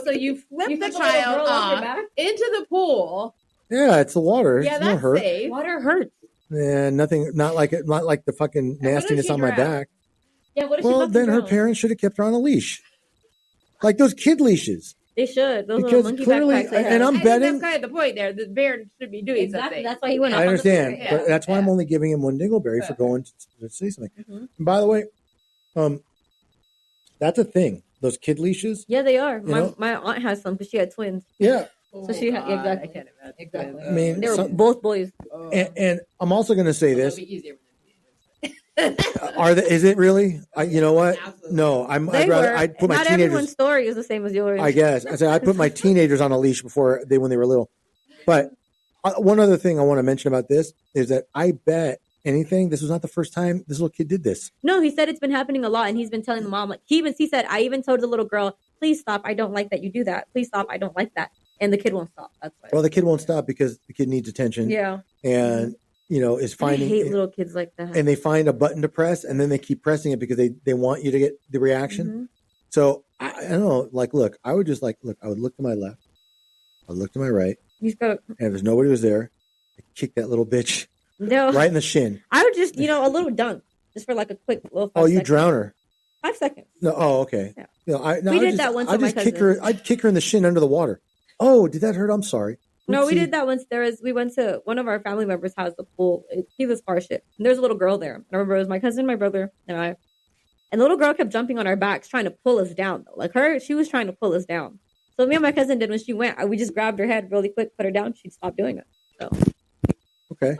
So you flipped the child off into the pool. Yeah, it's the water. Yeah, it's that's hurt. safe. Water hurts. Yeah, nothing. Not like the fucking nastiness on my back. Yeah. What if well, then her parents should have kept her on a leash, like those kid leashes. They should. Those because monkey clearly, and I'm betting that's kind of the point there. The bear should be doing something. That's why he went. I understand, but that's why I'm only giving him one dingleberry for going to say something. And by the way, that's a thing. Those kid leashes. Yeah, they are. My aunt has some because she had twins. Yeah. So she had exactly. I can't imagine. Exactly. I mean, they were both boys. And I'm also going to say this. It'll be easier. Is it really? You know what? Absolutely. No, I'd put my not teenagers. Everyone's story is the same as yours. I guess I put my teenagers on a leash when they were little. But one other thing I want to mention about this is that I bet anything this was not the first time this little kid did this. No, he said it's been happening a lot, and he's been telling the mom he said I even told the little girl please stop. I don't like that you do that. Please stop. I don't like that. And the kid won't stop. That's why. Well, the kid won't stop because the kid needs attention. Yeah. And, is finding. I hate little kids like that. And they find a button to press and then they keep pressing it because they want you to get the reaction. Mm-hmm. So I don't know. Like, look, I would just I would look to my left. I would look to my right. And if there's nobody was there, I'd kick that little bitch right in the shin. I would just, a little dunk just for like a quick little 5 seconds. seconds. Drown her. 5 seconds. No. Oh, okay. Yeah. We did that once with my cousin. I'd kick her in the shin under the water. Oh, did that hurt? I'm sorry. No, we did that once. We went to one of our family members' house, the pool. He was far shit. And there's a little girl there. I remember it was my cousin, my brother, and I. And the little girl kept jumping on our backs, trying to pull us down. Though. She was trying to pull us down. So me and my cousin did when she went. We just grabbed her head really quick, put her down. She'd stop doing it. So. Okay.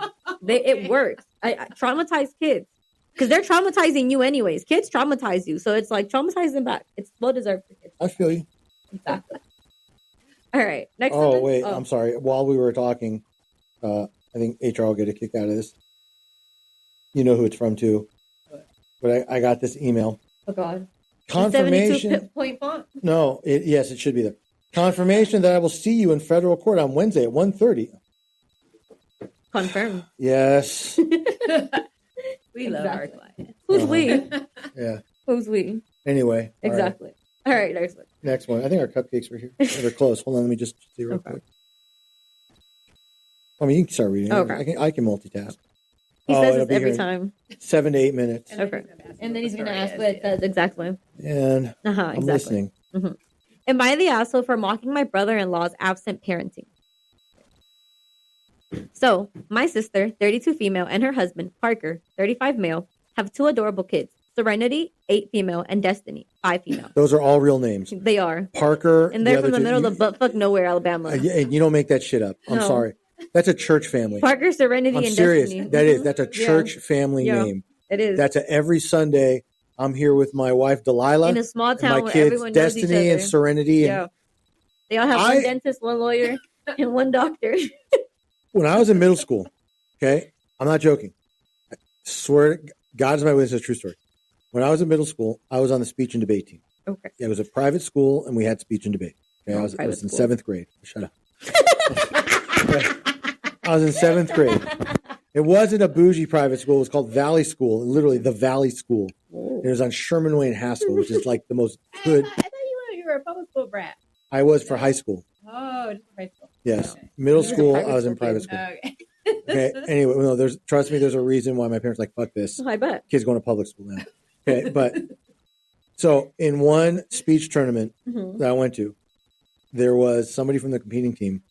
It works. I traumatize kids because they're traumatizing you anyways. Kids traumatize you, so it's like traumatize them back. It's well deserved for kids. I feel you. Exactly. All right. Next. Oh wait, I'm sorry. While we were talking, I think HR will get a kick out of this. You know who it's from too, but I got this email. Oh God. Confirmation. 72-point font. No. Yes, it should be there. Confirmation that I will see you in federal court on Wednesday at 1:30. Confirmed. Yes. We love our clients. Who's we? Yeah. Who's we? Anyway. Exactly. All right. Next one. Next one. I think our cupcakes were here. They're close. Hold on. Let me just see real quick. I mean, you can start reading. Okay. I can multitask. He says this every time. 7 to 8 minutes. Okay. And then he's going to ask what it says exactly. And I'm listening. Mm-hmm. Am I the asshole for mocking my brother-in-law's absent parenting? So, my sister, 32 female, and her husband, Parker, 35 male, have 2 adorable kids. Serenity, 8 female, and Destiny, 5 female. Those are all real names. They are. Parker. And they're from the middle of buttfuck nowhere, Alabama. And you don't make that shit up. I'm sorry. That's a church family. Parker, Serenity, I'm and serious. Destiny. That is. That's a church family name. It is. That's every Sunday. I'm here with my wife, Delilah. In a small town and my kids, Destiny and Serenity. And they all have one dentist, one lawyer, and one doctor. When I was in middle school, okay, I'm not joking. I swear, God is my witness, it's a true story. When I was in middle school, I was on the speech and debate team. Okay. It was a private school, and we had speech and debate. Okay, I was in 7th grade. Shut up. I was in 7th grade. It wasn't a bougie private school. It was called Valley School, literally the Valley School. It was on Sherman Way and Haskell, which is like the most good. I thought you were a public school brat. I was for high school. Oh, just for high school. Yes. Okay. Middle school, I was in private school. Okay. Anyway, no, trust me, there's a reason why my parents were like, fuck this. I bet. Kids going to public school now. Okay. But so in one speech tournament that I went to, there was somebody from the competing team.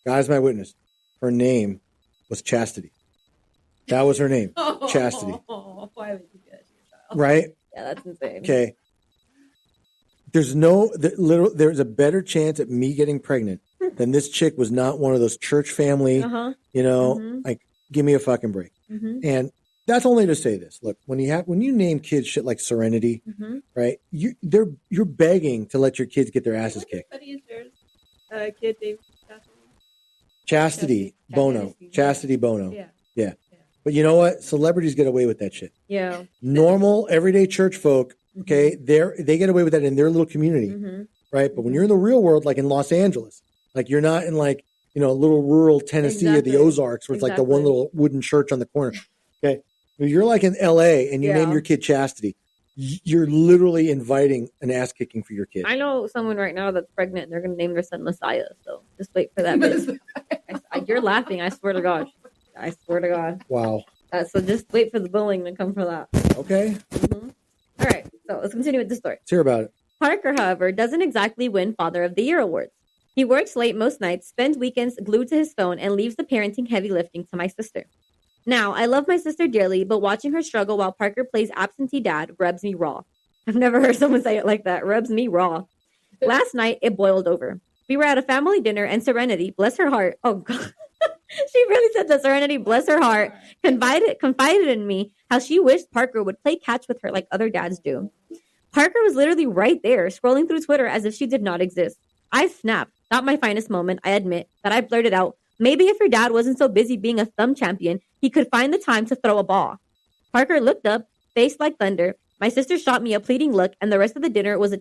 God's my witness. Her name was Chastity. That was her name. Chastity. Why would you do that to your child? Right? Yeah, that's insane. Okay. There's a better chance at me getting pregnant than this chick was not one of those church family, like, give me a fucking break. And that's only to say this. Look, when you name kids shit like Serenity, right? You're begging to let your kids get their asses kicked. What is yours? Kid named Chastity Bono. Chastity Bono. Yeah. But you know what? Celebrities get away with that shit. Yeah. Normal, everyday church folk, okay, they get away with that in their little community, right? But when you're in the real world, like in Los Angeles, like you're not in like, a little rural Tennessee or the Ozarks where it's like the one little wooden church on the corner, okay? If you're like in L.A. and you name your kid Chastity, you're literally inviting an ass kicking for your kid. I know someone right now that's pregnant and they're going to name their son Messiah, so just wait for that. You're laughing, I swear to God. I swear to God. Wow. So just wait for the bullying to come for that. Okay. All right. So let's continue with the story. Let's hear about it. Parker, however, doesn't exactly win Father of the Year awards. He works late most nights, spends weekends glued to his phone, and leaves the parenting heavy lifting to my sister. Now, I love my sister dearly, but watching her struggle while Parker plays absentee dad rubs me raw. I've never heard someone say it like that. Rubs me raw. Last night, it boiled over. We were at a family dinner, and Serenity, bless her heart. Oh, God. She really said that. Serenity, bless her heart, confided in me how she wished Parker would play catch with her like other dads do. Parker was literally right there, scrolling through Twitter as if she did not exist. I snapped. Not my finest moment, I admit, that I blurted out, maybe if your dad wasn't so busy being a thumb champion, he could find the time to throw a ball. Parker looked up, faced like thunder. My sister shot me a pleading look, and the rest of the dinner was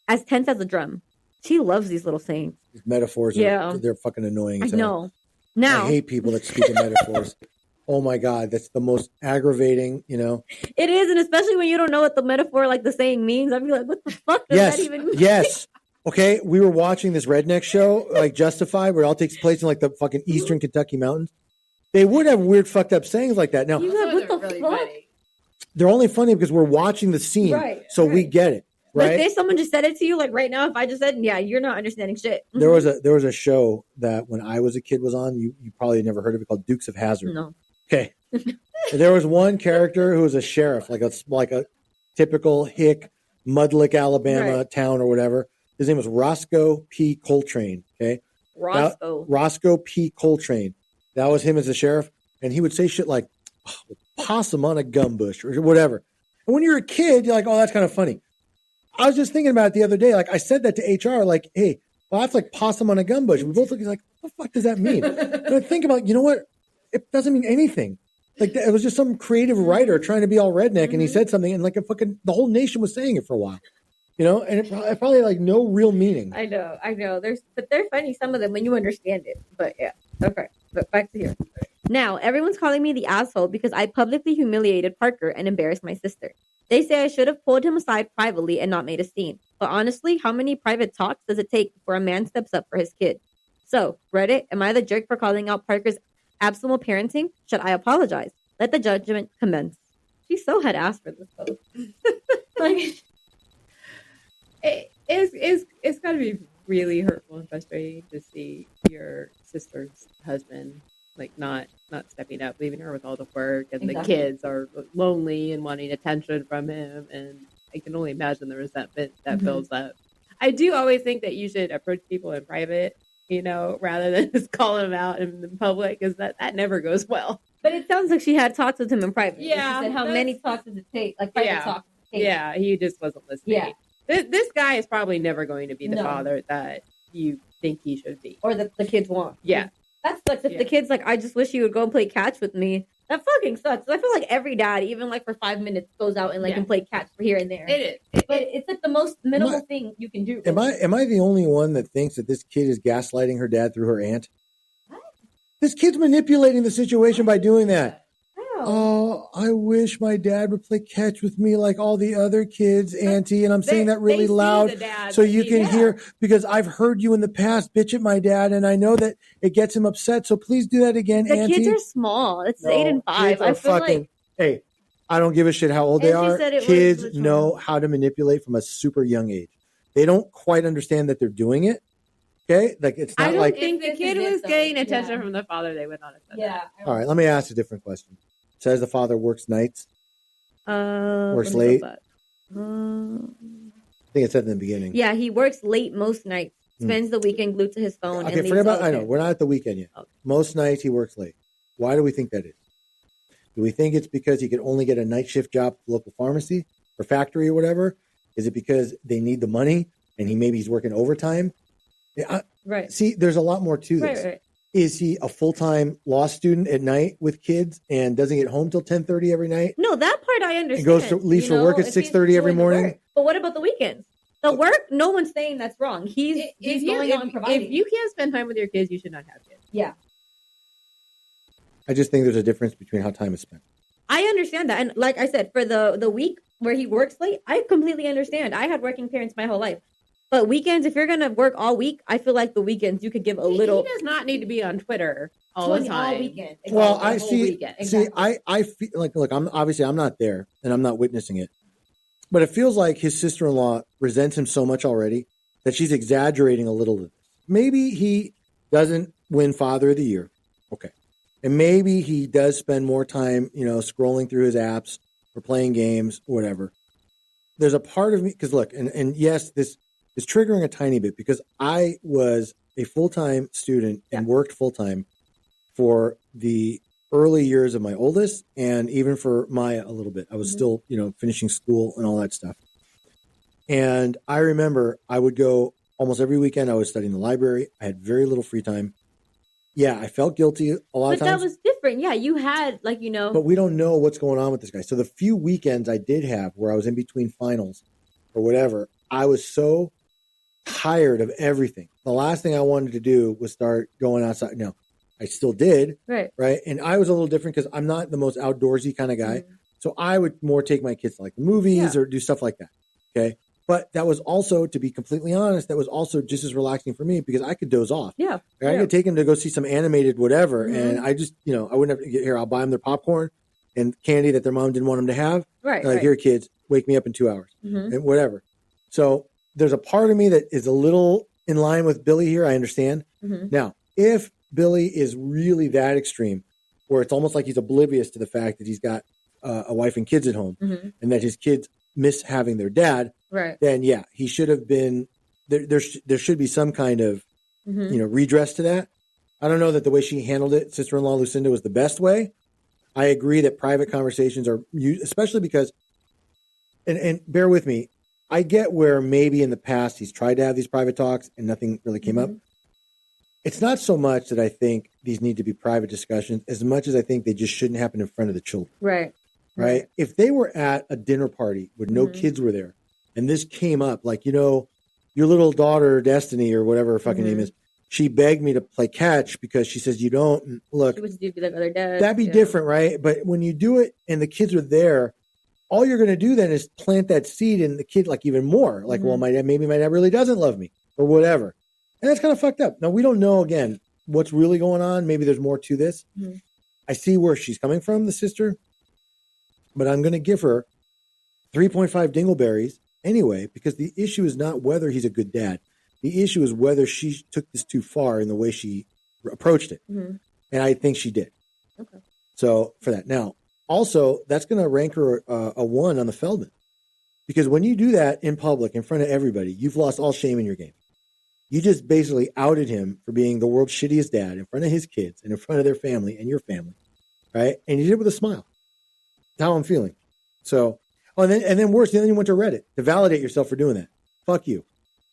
as tense as a drum. She loves these little sayings. These metaphors, they're fucking annoying. I know. Now, I hate people that speak in metaphors. Oh my God, that's the most aggravating, It is, and especially when you don't know what the metaphor, like the saying means. I'd be like, what the fuck does that even mean? Yes. Okay, we were watching this redneck show, like Justified, where it all takes place in like the fucking eastern Kentucky mountains. They would have weird fucked up sayings like that. Now, what the fuck? Funny. They're only funny because we're watching the scene, so we get it. Right? Like, if someone just said it to you, like right now, if I just said, yeah, you're not understanding shit. There was a show that when I was a kid was on. You probably never heard of it, called Dukes of Hazzard. No. Okay. There was one character who was a sheriff, like a typical hick Mudlick, Alabama town or whatever. His name was Roscoe P. Coltrane. Okay. Roscoe P. Coltrane. That was him as the sheriff, and he would say shit like "possum on a gum bush" or whatever. And when you're a kid, you're like, "Oh, that's kind of funny." I was just thinking about it the other day. Like, I said that to HR, like, hey, well, that's like possum on a gum bush. We both looked like, what the fuck does that mean? And I think about, you know what? It doesn't mean anything. Like, it was just some creative writer trying to be all redneck, and he said something, and like the whole nation was saying it for a while. And it probably like no real meaning. I know. But they're funny, some of them, when you understand it. But yeah, okay. But back to here. Now, everyone's calling me the asshole because I publicly humiliated Parker and embarrassed my sister. They say I should have pulled him aside privately and not made a scene. But honestly, how many private talks does it take before a man steps up for his kid? So, Reddit, am I the jerk for calling out Parker's abnormal parenting? Should I apologize? Let the judgment commence. She's so head ass for this post. Like, it's got to be really hurtful and frustrating to see your sister's husband like not stepping up, leaving her with all the work, and the kids are lonely and wanting attention from him, and I can only imagine the resentment that builds up. I do always think that you should approach people in private, rather than just call them out in public, because that never goes well. But it sounds like she had talks with him in private. Yeah. She said, how many talks does it take? Like private talks. Yeah, he just wasn't listening. Yeah. This guy is probably never going to be the father that you think he should be. Or the kids want. Yeah. That sucks. If the kid's like, I just wish you would go and play catch with me. That fucking sucks. I feel like every dad, even like for 5 minutes, goes out and can play catch for here and there. It is. But it's like the most minimal thing you can do. Am I the only one that thinks that this kid is gaslighting her dad through her aunt? What? This kid's manipulating the situation by doing that. Oh, I wish my dad would play catch with me like all the other kids, Auntie. And I'm saying that really loud so you can hear, because I've heard you in the past bitch at my dad, and I know that it gets him upset. So please do that again, Auntie. The kids are small. It's 8 and 5. I feel like... Hey, I don't give a shit how old they are. Kids know how to manipulate from a super young age. They don't quite understand that they're doing it. Okay? Like, it's not like... I don't think the kid was getting attention from the father, they would not have said that. All right, let me ask a different question. Says the father works nights. Works late. I think it said in the beginning. Yeah, he works late most nights. Spends the weekend glued to his phone. Okay, forget about. I know we're not at the weekend yet. Okay. Most nights he works late. Why do we think that is? Do we think it's because he could only get a night shift job at the local pharmacy or factory or whatever? Is it because they need the money and he's working overtime? Right. See, there's a lot more to this. Right. Is he a full-time law student at night with kids and doesn't get home till 10:30 every night? No, that part I understand. And leaves for work at 6:30 every morning. But what about the weekends? The work, no one's saying that's wrong. He's going on providing. If you can't spend time with your kids, you should not have kids. Yeah. I just think there's a difference between how time is spent. I understand that. And like I said, for the week where he works late, I completely understand. I had working parents my whole life. But weekends, if you're going to work all week, I feel like the weekends you could give a little. He does not need to be on Twitter all the time. All weekend. Exactly. Well, I see. Exactly. See, I feel like, look, I'm not there and I'm not witnessing it. But it feels like his sister-in-law resents him so much already that she's exaggerating a little of this. Maybe he doesn't win Father of the Year. Okay. And maybe he does spend more time, scrolling through his apps or playing games or whatever. There's a part of me, because look, and yes, this is triggering a tiny bit because I was a full-time student and worked full-time for the early years of my oldest and even for Maya a little bit. I was still, finishing school and all that stuff. And I remember I would go almost every weekend. I was studying the library. I had very little free time. Yeah, I felt guilty a lot of times. But that was different. Yeah, you had But we don't know what's going on with this guy. So the few weekends I did have where I was in between finals or whatever, I was so tired of everything. The last thing I wanted to do was start going outside. No, I still did. Right. Right. And I was a little different because I'm not the most outdoorsy kind of guy. Mm-hmm. So I would more take my kids to like the movies or do stuff like that. Okay. But that was also, to be completely honest, that was also just as relaxing for me because I could doze off. Yeah. Right? I could take them to go see some animated whatever. And I just, I wouldn't have to get here. I'll buy them their popcorn and candy that their mom didn't want them to have. Right. Like, here, kids, wake me up in 2 hours and whatever. So there's a part of me that is a little in line with Billy here. I understand. Now, if Billy is really that extreme, where it's almost like he's oblivious to the fact that he's got a wife and kids at home and that his kids miss having their dad, then yeah, he should have been there should be some kind of redress to that. I don't know that the way she handled it, sister-in-law Lucinda, was the best way. I agree that private conversations are used, especially because, and bear with me, I get where maybe in the past he's tried to have these private talks and nothing really came up. It's not so much that I think these need to be private discussions as much as I think they just shouldn't happen in front of the children. Right. If they were at a dinner party where no kids were there and this came up, like, your little daughter, Destiny, or whatever her fucking name is, she begged me to play catch because she says, you don't look. She would do like other dads. That'd be different, right? But when you do it and the kids are there, all you're going to do then is plant that seed in the kid, like even more. Like, well, maybe my dad really doesn't love me or whatever. And that's kind of fucked up. Now, we don't know, again, what's really going on. Maybe there's more to this. I see where she's coming from, the sister. But I'm going to give her 3.5 dingleberries anyway, because the issue is not whether he's a good dad. The issue is whether she took this too far in the way she approached it. And I think she did. Okay. So for that. Now, also, that's going to rank her a 1 on the Feldman. Because when you do that in public, in front of everybody, you've lost all shame in your game. You just basically outed him for being the world's shittiest dad in front of his kids and in front of their family and your family. Right? And you did it with a smile. That's how I'm feeling. So, and then worse, then you went to Reddit to validate yourself for doing that. Fuck you.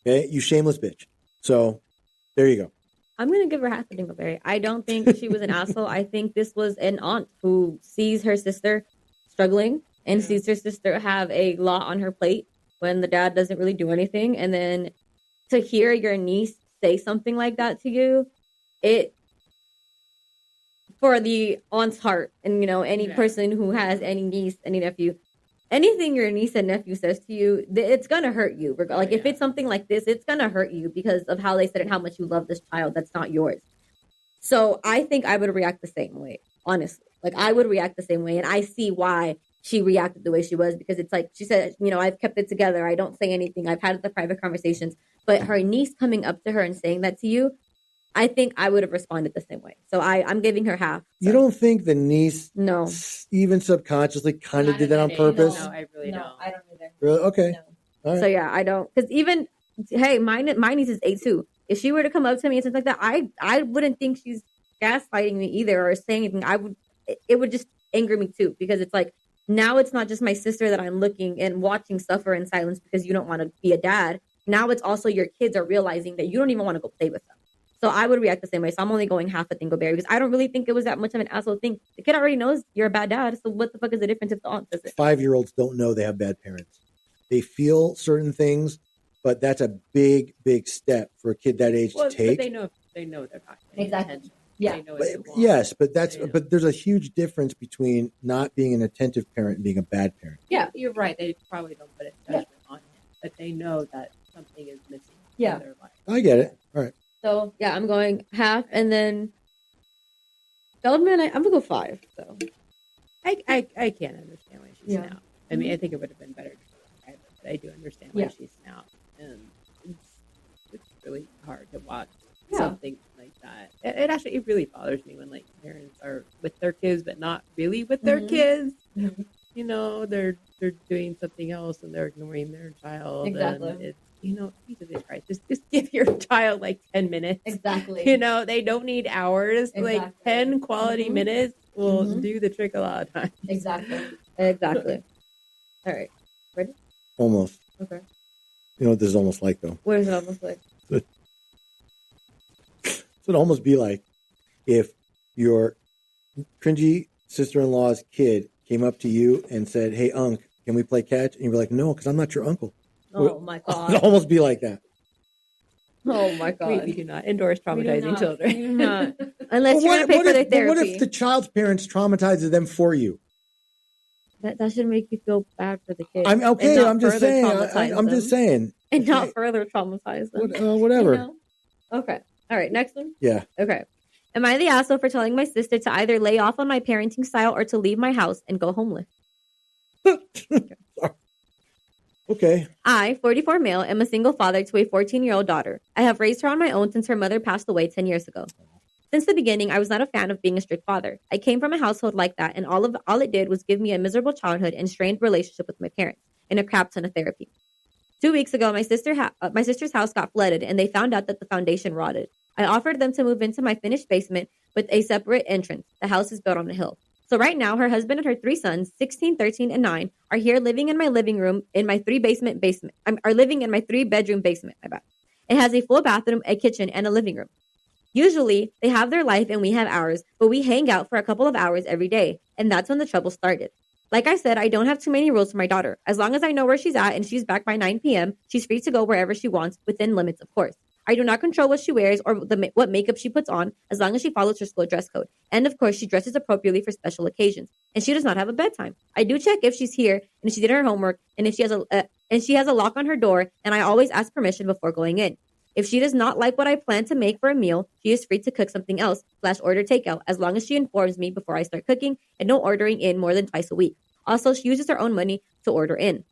Okay? You shameless bitch. So, there you go. I'm going to give her half a dingleberry. I don't think she was an asshole. I think this was an aunt who sees her sister struggling and sees her sister have a lot on her plate when the dad doesn't really do anything. And then to hear your niece say something like that to you, for the aunt's heart and, any person who has any niece, any nephew, anything your niece and nephew says to you, it's going to hurt you. Like, if it's something like this, it's going to hurt you because of how they said it, how much you love this child that's not yours. So I think I would react the same way, honestly. Like, I would react the same way. And I see why she reacted the way she was, because it's like, she said, I've kept it together. I don't say anything. I've had the private conversations. But her niece coming up to her and saying that to you, I think I would have responded the same way. So I'm giving her half. So. You don't think the niece, no, even subconsciously, kind of did that on purpose? No, I really don't. I don't either. Really? Okay. No. All right. So yeah, I don't. Because even, hey, my niece is 8 too. If she were to come up to me and something like that, I wouldn't think she's gaslighting me either or saying anything. It would just anger me too, because it's like, now it's not just my sister that I'm looking and watching suffer in silence because you don't want to be a dad. Now it's also your kids are realizing that you don't even want to go play with them. So I would react the same way. So I'm only going half a dingleberry because I don't really think it was that much of an asshole thing. The kid already knows you're a bad dad. So what the fuck is the difference if the aunt does it? 5-year-olds don't know they have bad parents. They feel certain things, but that's a big, big step for a kid that age to take. But they know they're not. Exactly. Yeah. Yes, but there's a huge difference between not being an attentive parent and being a bad parent. Yeah, you're right. They probably don't put a judgment on him, but they know that something is missing in their life. I get it. All right. So yeah, I'm going half, and then Feldman, I'm gonna go 5. So I can't understand why she's out. I mean, I think it would have been better, but I do understand why she's out, and it's really hard to watch something like that. It really bothers me when like parents are with their kids, but not really with their kids. They're doing something else and they're ignoring their child. Exactly. And it's, Jesus Christ, just give your child like 10 minutes. Exactly. They don't need hours. Exactly. Like 10 quality minutes will do the trick a lot of times. Exactly. All right. Ready? Almost. Okay. You know what this is almost like, though? What is it almost like? It would almost be like if your cringy sister-in-law's kid came up to you and said, "Hey, Unc, can we play catch?" And you'd be like, "No, because I'm not your uncle." Oh, my God. It would almost be like that. Oh my God. We do not endorse traumatizing children. Unless you're going to pay for their therapy. What if the child's parents traumatizes them for you? That should make you feel bad for the kids. I'm okay. I'm just saying. I'm just saying. And not further traumatize them. Whatever. You know? Okay. All right. Next one. Yeah. Okay. Am I the asshole for telling my sister to either lay off on my parenting style or to leave my house and go homeless? Okay. I, 44 male, am a single father to a 14-year-old daughter. I have raised her on my own since her mother passed away 10 years ago. Since the beginning, I was not a fan of being a strict father. I came from a household like that, and all it did was give me a miserable childhood and strained relationship with my parents, and a crap ton of therapy. 2 weeks ago, my sister's house got flooded, and they found out that the foundation rotted. I offered them to move into my finished basement with a separate entrance. The house is built on a hill. So right now, her husband and her 3 sons, 16, 13, and 9, are here living in my living room in my 3-bedroom basement. My bad. It has a full bathroom, a kitchen, and a living room. Usually, they have their life and we have ours, but we hang out for a couple of hours every day, and that's when the trouble started. Like I said, I don't have too many rules for my daughter. As long as I know where she's at and she's back by 9 p.m., she's free to go wherever she wants, within limits, of course. I do not control what she wears or what makeup she puts on, as long as she follows her school dress code. And of course, she dresses appropriately for special occasions. And she does not have a bedtime. I do check if she's here and if she did her homework and if she has a lock on her door. And I always ask permission before going in. If she does not like what I plan to make for a meal, she is free to cook something else / order takeout, as long as she informs me before I start cooking and no ordering in more than twice a week. Also, she uses her own money to order in.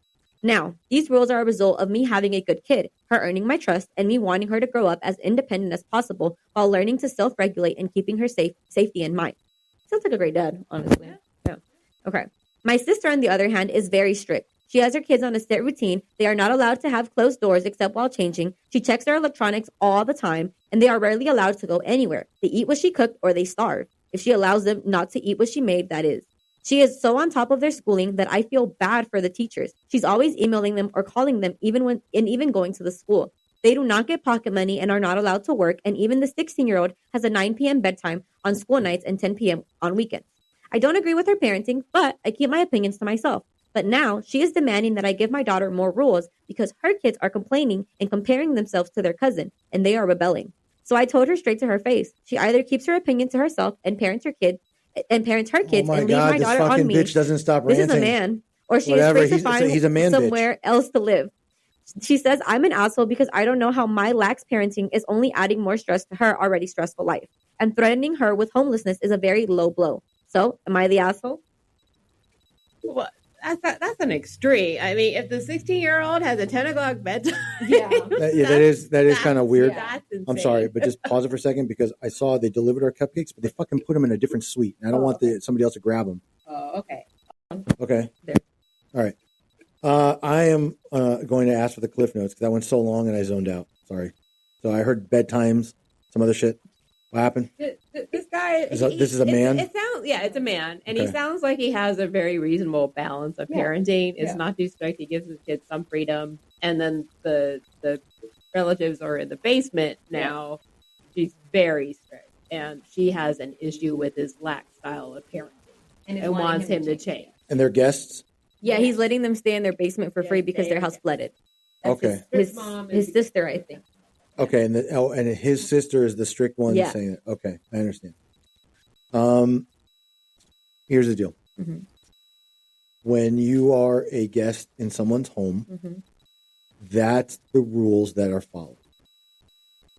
Now, these rules are a result of me having a good kid, her earning my trust, and me wanting her to grow up as independent as possible while learning to self-regulate and keeping her safety in mind. Sounds like a great dad, honestly. Yeah. Okay. My sister, on the other hand, is very strict. She has her kids on a set routine. They are not allowed to have closed doors except while changing. She checks their electronics all the time, and they are rarely allowed to go anywhere. They eat what she cooked or they starve. If she allows them not to eat what she made, that is. She is so on top of their schooling that I feel bad for the teachers. She's always emailing them or calling them even going to the school. They do not get pocket money and are not allowed to work, and even the 16-year-old has a 9 p.m. bedtime on school nights and 10 p.m. on weekends. I don't agree with her parenting, but I keep my opinions to myself. But now she is demanding that I give my daughter more rules because her kids are complaining and comparing themselves to their cousin, and they are rebelling. So I told her straight to her face. She either keeps her opinion to herself and parents her kids and leave my daughter on me. Bitch doesn't stop ranting. This is a man. Or she is free to find somewhere else to live. She says I'm an asshole because I don't know how my lax parenting is only adding more stress to her already stressful life. And threatening her with homelessness is a very low blow. So, am I the asshole? What? That's an extreme. I mean, if the 16-year-old has a 10 o'clock bedtime, that is kind of weird. I'm sorry, but just pause it for a second because I saw they delivered our cupcakes, but they fucking put them in a different suite, and I don't want somebody else to grab them. Oh, okay. Okay. There. All right. I am going to ask for the cliff notes because I went so long and I zoned out. Sorry. So I heard bedtimes, some other shit. What happened? This guy. This is a man? It's a man. And he sounds like he has a very reasonable balance of parenting. It's not too strict. He gives his kids some freedom. And then the relatives are in the basement now. She's very strict. And she has an issue with his lax style of parenting and wants him to change. And they're guests? Yeah, he's letting them stay in their basement for free because their house flooded. That's his sister, I think. Okay, and his sister is the strict one saying it. Okay, I understand. Here's the deal. Mm-hmm. When you are a guest in someone's home, that's the rules that are followed.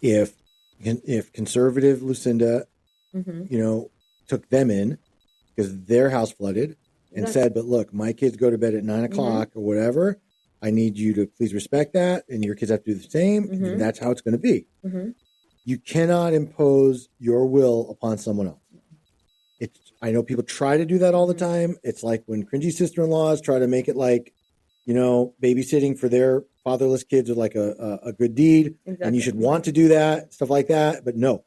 If conservative Lucinda, took them in because their house flooded and said, but look, my kids go to bed at 9 o'clock or whatever. I need you to please respect that, and your kids have to do the same. And that's how it's going to be. You cannot impose your will upon someone else. I know people try to do that all the time. It's like when cringy sister-in-laws try to make it like, babysitting for their fatherless kids are like a good deed, and you should want to do that, stuff like that. But no,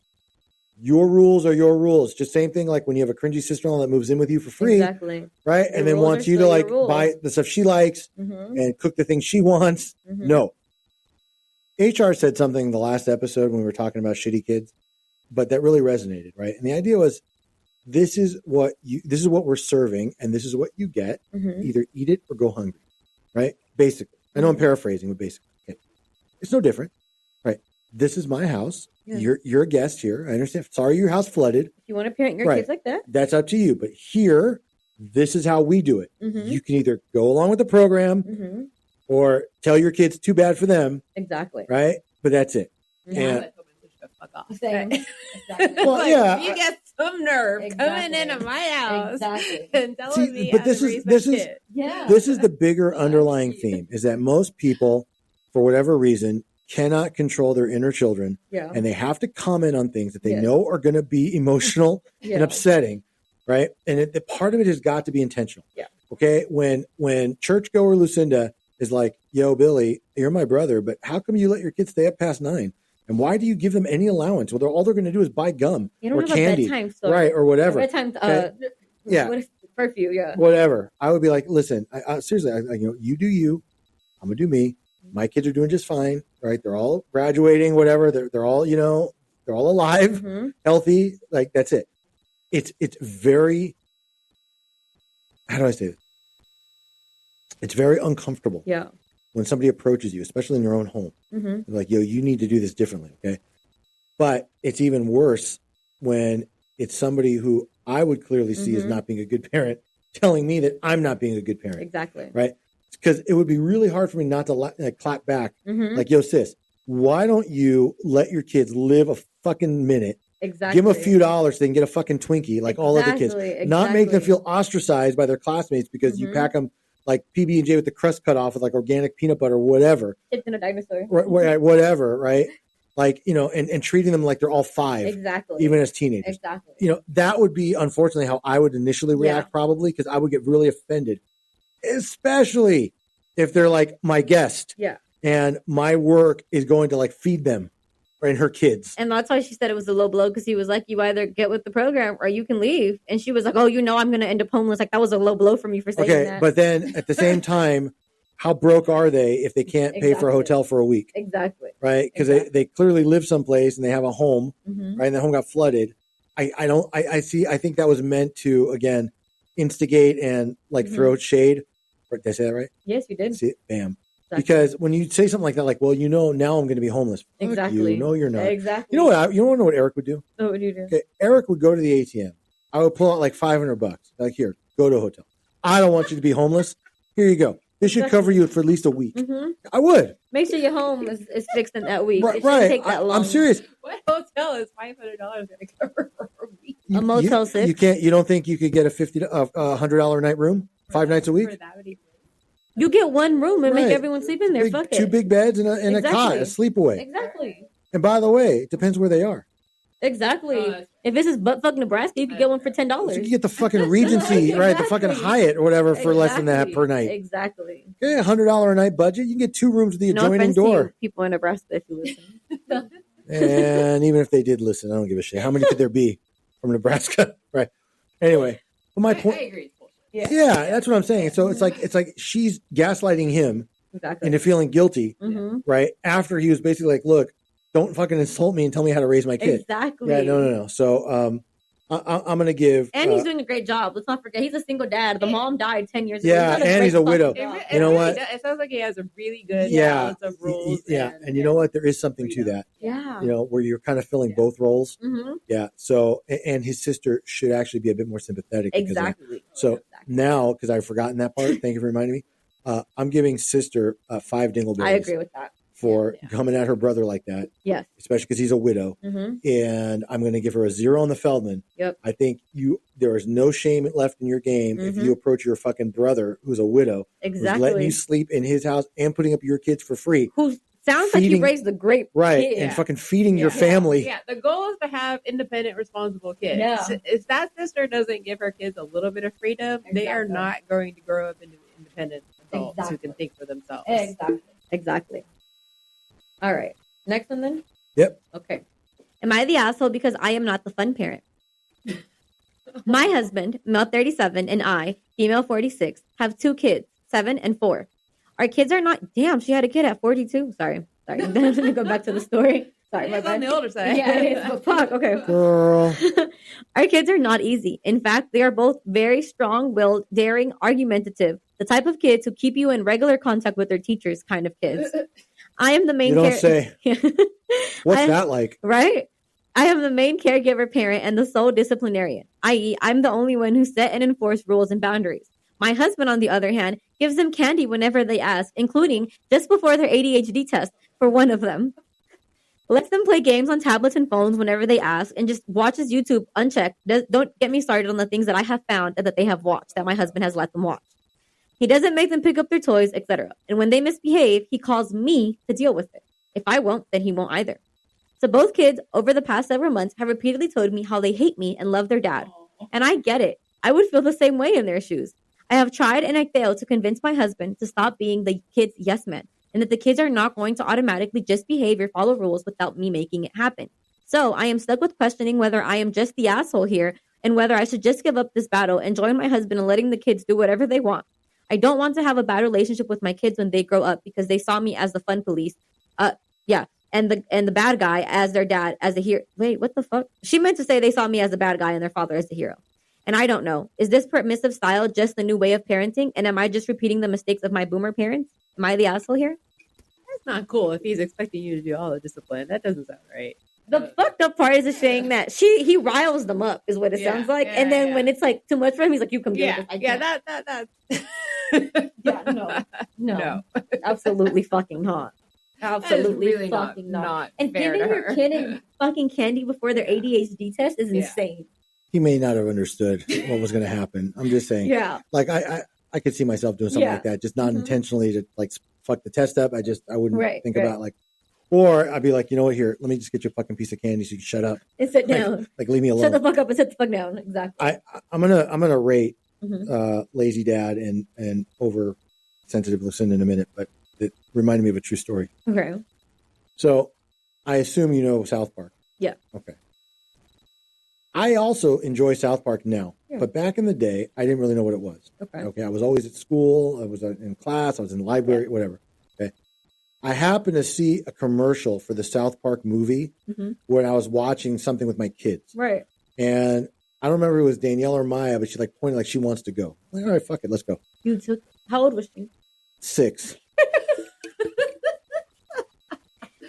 your rules are your rules. Just same thing like when you have a cringy sister-in-law that moves in with you for free, right? And then wants you to buy the stuff she likes and cook the things she wants. No. HR said something the last episode when we were talking about shitty kids, but that really resonated, right? And the idea was, this is what we're serving, and this is what you get. Either eat it or go hungry, right? Basically. I know I'm paraphrasing, but basically. Okay. It's no different, right? this is my house. Yeah. You're a guest here. I understand. Sorry, your house flooded. If you want to parent your kids like that, that's up to you. But here, this is how we do it. Mm-hmm. You can either go along with the program or tell your kids too bad for them. Exactly. Right? But that's it. Mm-hmm. And fuck off. Exactly. Well, yeah. You get some nerve coming into my house and telling me but this is the bigger underlying theme is that most people, for whatever reason, cannot control their inner children, and they have to comment on things that they know are going to be emotional and upsetting, right? And the part of it has got to be intentional. Yeah. Okay. When churchgoer Lucinda is like, "Yo, Billy, you're my brother, but how come you let your kids stay up past 9? And why do you give them any allowance? Well, all they're going to do is buy gum or candy, a bedtime story. Right, or whatever. Bedtime, curfew, whatever. I would be like, listen, I seriously, you do you, I'm gonna do me. My kids are doing just fine, right? They're all graduating, whatever. They're all, they're all alive, healthy. Like that's it. It's very. How do I say this? It's very uncomfortable. Yeah. When somebody approaches you, especially in your own home, like, yo, you need to do this differently, okay? But it's even worse when it's somebody who I would clearly see as not being a good parent telling me that I'm not being a good parent. Exactly. Right? Because it would be really hard for me not to clap back. Like, yo, sis, why don't you let your kids live a fucking minute? Exactly. Give them a few dollars so they can get a fucking Twinkie like all other kids. Not make them feel ostracized by their classmates because you pack them like PB&J with the crust cut off with like organic peanut butter or whatever. Kids in a dinosaur. Right, whatever, right? Like, and treating them like they're all 5. Exactly. Even as teenagers. Exactly. That would be, unfortunately, how I would initially react probably because I would get really offended. Especially if they're like my guest. Yeah. And my work is going to like feed them and her kids. And that's why she said it was a low blow because he was like, you either get with the program or you can leave. And she was like, oh, I'm going to end up homeless. Like that was a low blow for me for saying that. Okay, but then at the same time, how broke are they if they can't pay for a hotel for a week? Exactly. Right? Because they clearly live someplace and they have a home, right? And the home got flooded. I think that was meant to, again, instigate and like throw shade. Did I say that right? Yes, you did. See, bam. Exactly. Because when you say something like that, like, well, now I'm going to be homeless. Exactly. No, you're not. Exactly. You want to know what Eric would do? What would you do? Okay, Eric would go to the ATM. I would pull out like $500. Like, here, go to a hotel. I don't want you to be homeless. Here you go. This should cover you for at least a week. I would. Make sure your home is fixed in that week. Right. It shouldn't take that long. I'm serious. What hotel is $500 going to cover for a week? A Motel 6. You don't think you could get a $100 a night room 5 nights a week? You get one room and make everyone sleep in there. Fuck it. 2 big beds and a cot, a sleepaway. Exactly. And by the way, it depends where they are. Exactly. If this is buttfuck Nebraska, you could get one for $10. So you can get the fucking Regency, right? The fucking Hyatt or whatever for less than that per night. Exactly. Okay, $100 a night budget. You can get 2 rooms with the adjoining door. To people in Nebraska, if you listen. And even if they did listen, I don't give a shit. How many could there be from Nebraska? Right. Anyway, but my point. I agree. Yeah, that's what I'm saying. So it's like she's gaslighting him into feeling guilty, right? After he was basically like, look, don't fucking insult me and tell me how to raise my kid. Exactly. Yeah, no. So I'm going to give... And he's doing a great job. Let's not forget, he's a single dad. The mom died 10 years ago. Yeah, and he's a widow. You know what? It sounds like he has a really good balance of roles. Yeah, and you know what? There is something to that. Yeah. Where you're kind of filling both roles. Yeah, so, and his sister should actually be a bit more sympathetic. Exactly. So now, because I've forgotten that part, thank you for reminding me, I'm giving sister 5 dingleberries. I agree with that. For coming at her brother like that. Yes. Especially because he's a widow. And I'm going to give her a 0 on the Feldman. Yep. I think there is no shame left in your game if you approach your fucking brother who's a widow. Exactly. Who's letting you sleep in his house and putting up your kids for free. Who sounds like he raised a great kid. And fucking feeding your family. Yeah, the goal is to have independent, responsible kids. Yeah. If that sister doesn't give her kids a little bit of freedom, they are not going to grow up into independent adults who can think for themselves. Exactly. All right. Next one then? Yep. Okay. Am I the asshole because I am not the fun parent? My husband, male 37, and I, female 46, have 2 kids, 7 and 4. Our kids are not... Damn, she had a kid at 42. Sorry. I'm going to go back to the story. Sorry, my bad. On the older side. Yeah, it is. But fuck. Okay. Girl. Our kids are not easy. In fact, they are both very strong-willed, daring, argumentative, the type of kids who keep you in regular contact with their teachers kind of kids. I am the main. You don't say. What's that like? Right. I am the main caregiver parent and the sole disciplinarian, i.e., I'm the only one who set and enforce rules and boundaries. My husband, on the other hand, gives them candy whenever they ask, including just before their ADHD test for one of them. Lets them play games on tablets and phones whenever they ask, and just watches YouTube unchecked. Don't get me started on the things that I have found that they have watched, that my husband has let them watch. He doesn't make them pick up their toys, etc. And when they misbehave, he calls me to deal with it. If I won't, then he won't either. So both kids, over the past several months, have repeatedly told me how they hate me and love their dad. And I get it. I would feel the same way in their shoes. I have tried and I failed to convince my husband to stop being the kids' yes man, and that the kids are not going to automatically just behave or follow rules without me making it happen. So I am stuck with questioning whether I am just the asshole here and whether I should just give up this battle and join my husband in letting the kids do whatever they want. I don't want to have a bad relationship with my kids when they grow up because they saw me as the fun police. And the bad guy as their dad, as a hero. Wait, what the fuck? She meant to say they saw me as the bad guy and their father as the hero. And I don't know. Is this permissive style just the new way of parenting? And am I just repeating the mistakes of my boomer parents? Am I the asshole here? That's not cool if he's expecting you to do all the discipline. That doesn't sound right. The fucked up part is saying that he riles them up is what it sounds like. And then when it's like too much for him, he's like, you come do this. No. Absolutely fucking not. Absolutely really fucking not. And giving your kid fucking candy before their ADHD test is insane. He may not have understood what was going to happen. I'm just saying. Yeah. Like I could see myself doing something like that, just not intentionally to like fuck the test up. I wouldn't think about like, or I'd be like, you know what, here, let me just get you a fucking piece of candy so you can shut up and sit down. Like leave me alone. Shut the fuck up and sit the fuck down. Exactly. I'm gonna rate lazy dad and oversensitive listen in a minute, but it reminded me of a true story. Okay. So I assume you know South Park. Yeah. Okay. I also enjoy South Park now, but back in the day, I didn't really know what it was. Okay. I was always at school. I was in class. I was in the library, whatever. Okay. I happened to see a commercial for the South Park movie when I was watching something with my kids. Right. And I don't remember if it was Danielle or Maya, but she like pointed like she wants to go. I'm like, all right, fuck it. Let's go. How old was she? 6.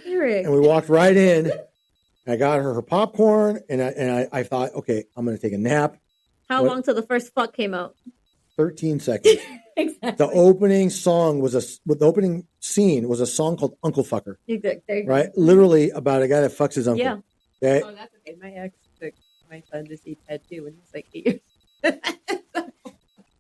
Eric. And we walked right in. I got her popcorn, and I thought, okay, I'm going to take a nap. How long till the first fuck came out? 13 seconds. Exactly. The opening scene was a song called Uncle Fucker. Exactly. Right? Literally about a guy that fucks his uncle. Yeah. Okay? Oh, that's okay. My ex took my son to see Ted too when he was like 8 years.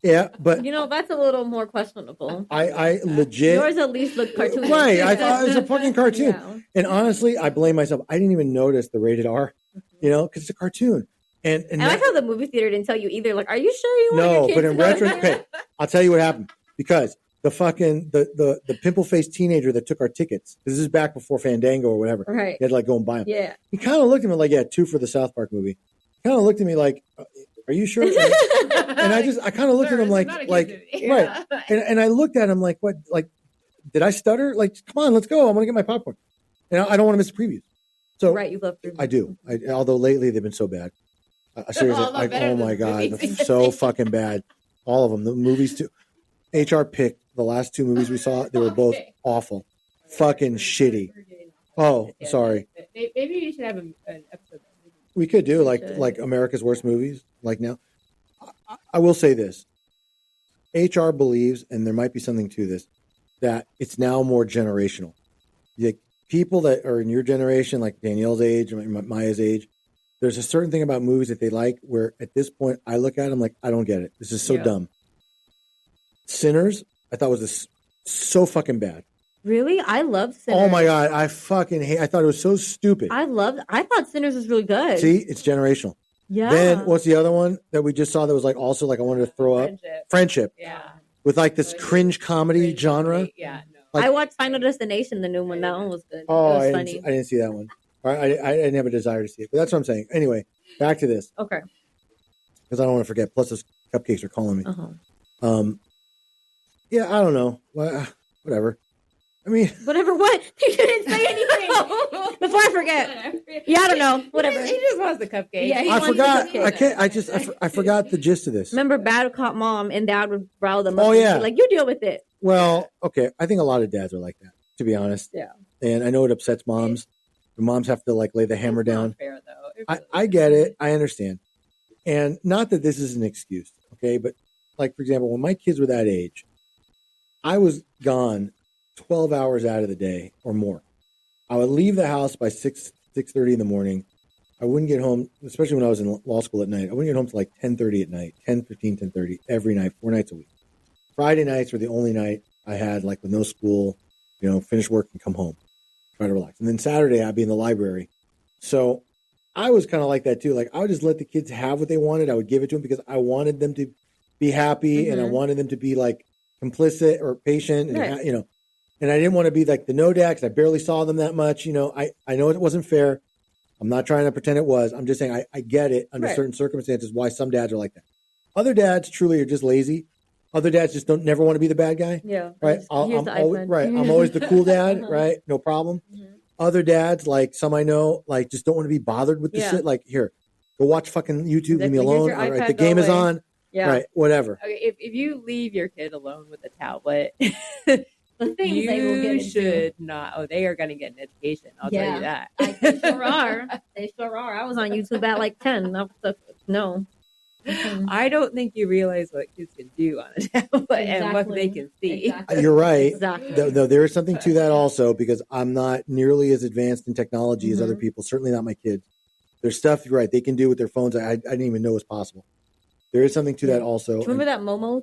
Yeah, but that's a little more questionable. I legit yours at least looked cartoonish. Right. I thought it was a fucking cartoon. Yeah. And honestly, I blame myself. I didn't even notice the rated R, because it's a cartoon. And I like how the movie theater didn't tell you either. Like, are you sure you want your kids but in to go retrospect, I'll tell you what happened. Because the fucking the pimple faced teenager that took our tickets, this is back before Fandango or whatever. Right. He had to like go and buy them. Yeah. He kind of looked at me like, 2 for the South Park movie. He kind of looked at me like, are you sure? And I kind of looked at him like, right. And I looked at him like, what? Like, did I stutter? Like, come on, let's go. I want to get my popcorn. And I don't want to miss the previews. So right, you love previews. I do. Although lately they've been so bad. Seriously, like, oh my God, they're so fucking bad. All of them. The movies too. HR picked the last 2 movies we saw. They were both awful. Fucking shitty. Oh, sorry. Maybe you should have an episode. We could do like America's Worst Movies, like now. I will say this. HR believes, and there might be something to this, that it's now more generational. People that are in your generation, like Danielle's age, Maya's age, there's a certain thing about movies that they like where at this point I look at them like, I don't get it. This is so dumb. Sinners, I thought was so fucking bad. Really? I love Sinners. Oh my God. I fucking hate. I thought it was so stupid. I thought Sinners was really good. See, it's generational. Yeah. Then what's the other one that we just saw that was like also like I wanted to throw up? Friendship. Yeah. With like this cringe comedy genre. Yeah. No. Like, I watched Final Destination, the new one. That one was good. Oh, it was funny. I didn't see that one. I didn't have a desire to see it, but that's what I'm saying. Anyway, back to this. Okay. Because I don't want to forget. Plus, those cupcakes are calling me. Uh-huh. Yeah, I don't know. Whatever. I mean, whatever. What? You didn't say anything before I forget. Yeah, I don't know. Whatever. He just wants the cupcake. Yeah, I forgot. I can't. I forgot the gist of this. Remember, bad cop mom and dad would rile them up. Oh yeah. Like, you deal with it. Well, okay. I think a lot of dads are like that. to be honest. Yeah. And I know it upsets moms. The moms have to like lay the hammer down. Not fair, though. I get it. I understand. And not that this is an excuse, okay? But like, for example, when my kids were that age, I was gone 12 hours out of the day or more. I would leave the house by 6:30 in the morning. I wouldn't get home, especially when I was in law school at night. I wouldn't get home till like 10:30 at night, 10:15, 10:30 every night, 4 nights a week. Friday nights were the only night I had like with no school, finish work and come home, try to relax. And then Saturday I'd be in the library. So I was kind of like that too. Like I would just let the kids have what they wanted. I would give it to them because I wanted them to be happy and I wanted them to be like complicit or patient, and and I didn't want to be like the no dad because I barely saw them that much. I know it wasn't fair. I'm not trying to pretend it was. I'm just saying I get it under certain circumstances why some dads are like that. Other dads truly are just lazy. Other dads just never want to be the bad guy. Yeah. Right. I'm always the cool dad. Right. No problem. Mm-hmm. Other dads, like some I know, like just don't want to be bothered with this shit. Like, here, go watch fucking YouTube. Leave me alone. All right. The game is on. Yeah. Right. Whatever. Okay, if you leave your kid alone with a tablet, the things they will get should not. Oh, they are going to get an education. I'll tell you that. They sure are. They sure are. I was on YouTube at like 10. No. I don't think you realize what kids can do on a tablet and what they can see. Exactly. You're right. Exactly. Though there is something to that also, because I'm not nearly as advanced in technology as other people. Certainly not my kids. There's stuff, you're right, they can do with their phones I didn't even know was possible. There is something to that also. Do you remember that Momo?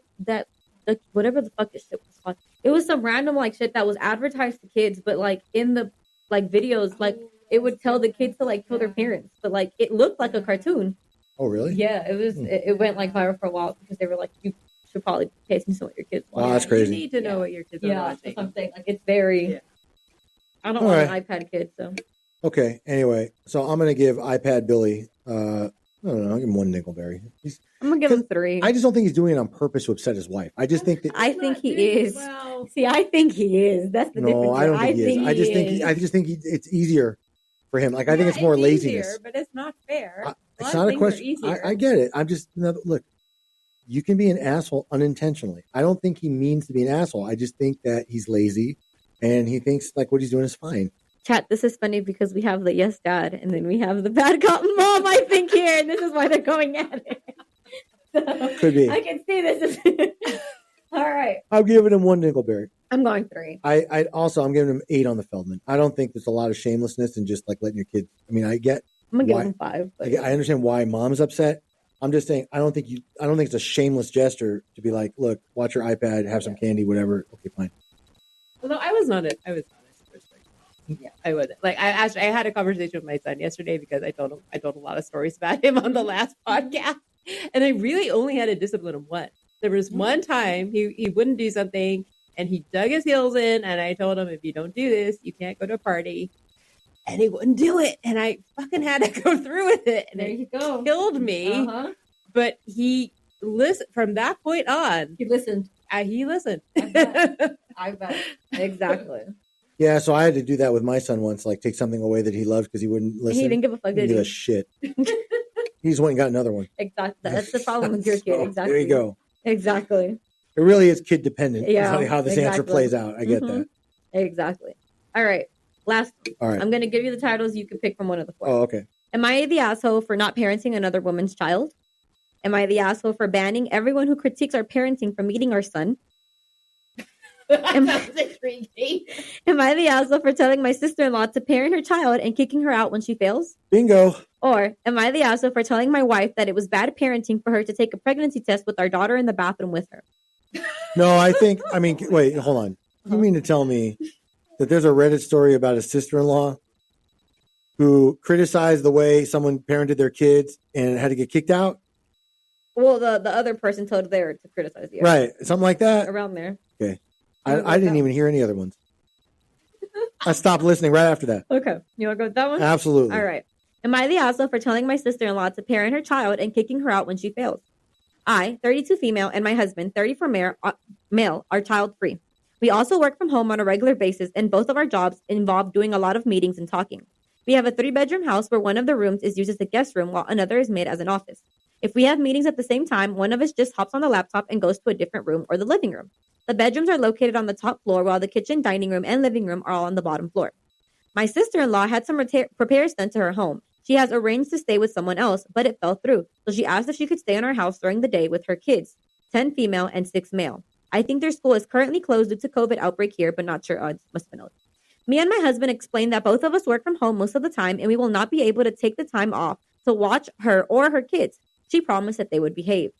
Whatever the fuck this shit was called. It was some random like shit that was advertised to kids, but like in the like videos, like it would tell the kids to like kill their parents, but like it looked like a cartoon. Oh, really? Yeah, it was. It went like viral for a while because they were like, you should probably pay attention to what your kids watch. Oh, that's crazy. You need to know what your kids are watching. Yeah, something like it's very. Yeah. I don't want an iPad kid, so. Okay. Anyway, so I'm gonna give iPad Billy. I don't know. I'll give him 1 Nickelberry. I'm gonna give him 3. I just don't think he's doing it on purpose to upset his wife. I just think that. I think he is. Well. See, I think he is. That's the difference. No, I don't think he is. I just think it's easier for him. Like I think it's more laziness. Easier, but it's not fair. It's not a question. I get it. I'm just look. You can be an asshole unintentionally. I don't think he means to be an asshole. I just think that he's lazy, and he thinks like what he's doing is fine. Chat, this is funny because we have the yes dad, and then we have the bad cop mom. I think here, and this is why they're going at it. So, could be. I can see this. All right. I'm giving him 1 Nickelberry. I'm going 3. I'm giving him 8 on the Feldman. I don't think there's a lot of shamelessness in just like letting your kids. I mean, I'm gonna give him 5. But... I understand why mom's upset. I'm just saying I don't think it's a shameless gesture to be like, look, watch your iPad, have some candy, whatever. Okay, fine. Although I was not a super strict mom. Yeah, I wasn't. Like I had a conversation with my son yesterday because I told a lot of stories about him on the last podcast, and I really only had to discipline him once. There was one time he wouldn't do something and he dug his heels in, and I told him, if you don't do this, you can't go to a party. And he wouldn't do it, and I fucking had to go through with it, and it killed me. But he listened from that point on. He listened. He listened. I bet. Exactly. Yeah, so I had to do that with my son once, like take something away that he loved because he wouldn't listen. He didn't give a fuck. He did a shit. He just went and got another one. Exactly. That's the problem with your kid. Exactly. There you go. Exactly. It really is kid dependent. Yeah. How this answer plays out. I get that. Exactly. All right. Last. All right. I'm going to give you the titles. You can pick from one of the 4. Oh, okay. Am I the asshole for not parenting another woman's child? Am I the asshole for banning everyone who critiques our parenting from meeting our son? Am I the asshole for telling my sister-in-law to parent her child and kicking her out when she fails? Bingo. Or am I the asshole for telling my wife that it was bad parenting for her to take a pregnancy test with our daughter in the bathroom with her? No, wait, hold on. You mean to tell me that there's a Reddit story about a sister-in-law who criticized the way someone parented their kids and had to get kicked out? Well, the other person told her to criticize the other. Right. Something like that? Around there. Okay. I didn't even hear any other ones. I stopped listening right after that. Okay. You want to go with that one? Absolutely. All right. Am I the asshole for telling my sister-in-law to parent her child and kicking her out when she fails? I, 32 female, and my husband, 34 male, are child-free. We also work from home on a regular basis, and both of our jobs involve doing a lot of meetings and talking. We have a 3-bedroom house where one of the rooms is used as a guest room while another is made as an office. If we have meetings at the same time, one of us just hops on the laptop and goes to a different room or the living room. The bedrooms are located on the top floor, while the kitchen, dining room, and living room are all on the bottom floor. My sister-in-law had some repairs done to her home. She has arranged to stay with someone else, but it fell through. So she asked if she could stay in our house during the day with her kids, 10 female and 6 male. I think their school is currently closed due to COVID outbreak here, but not sure. It must have been out. Me and my husband explained that both of us work from home most of the time, and we will not be able to take the time off to watch her or her kids. She promised that they would behave.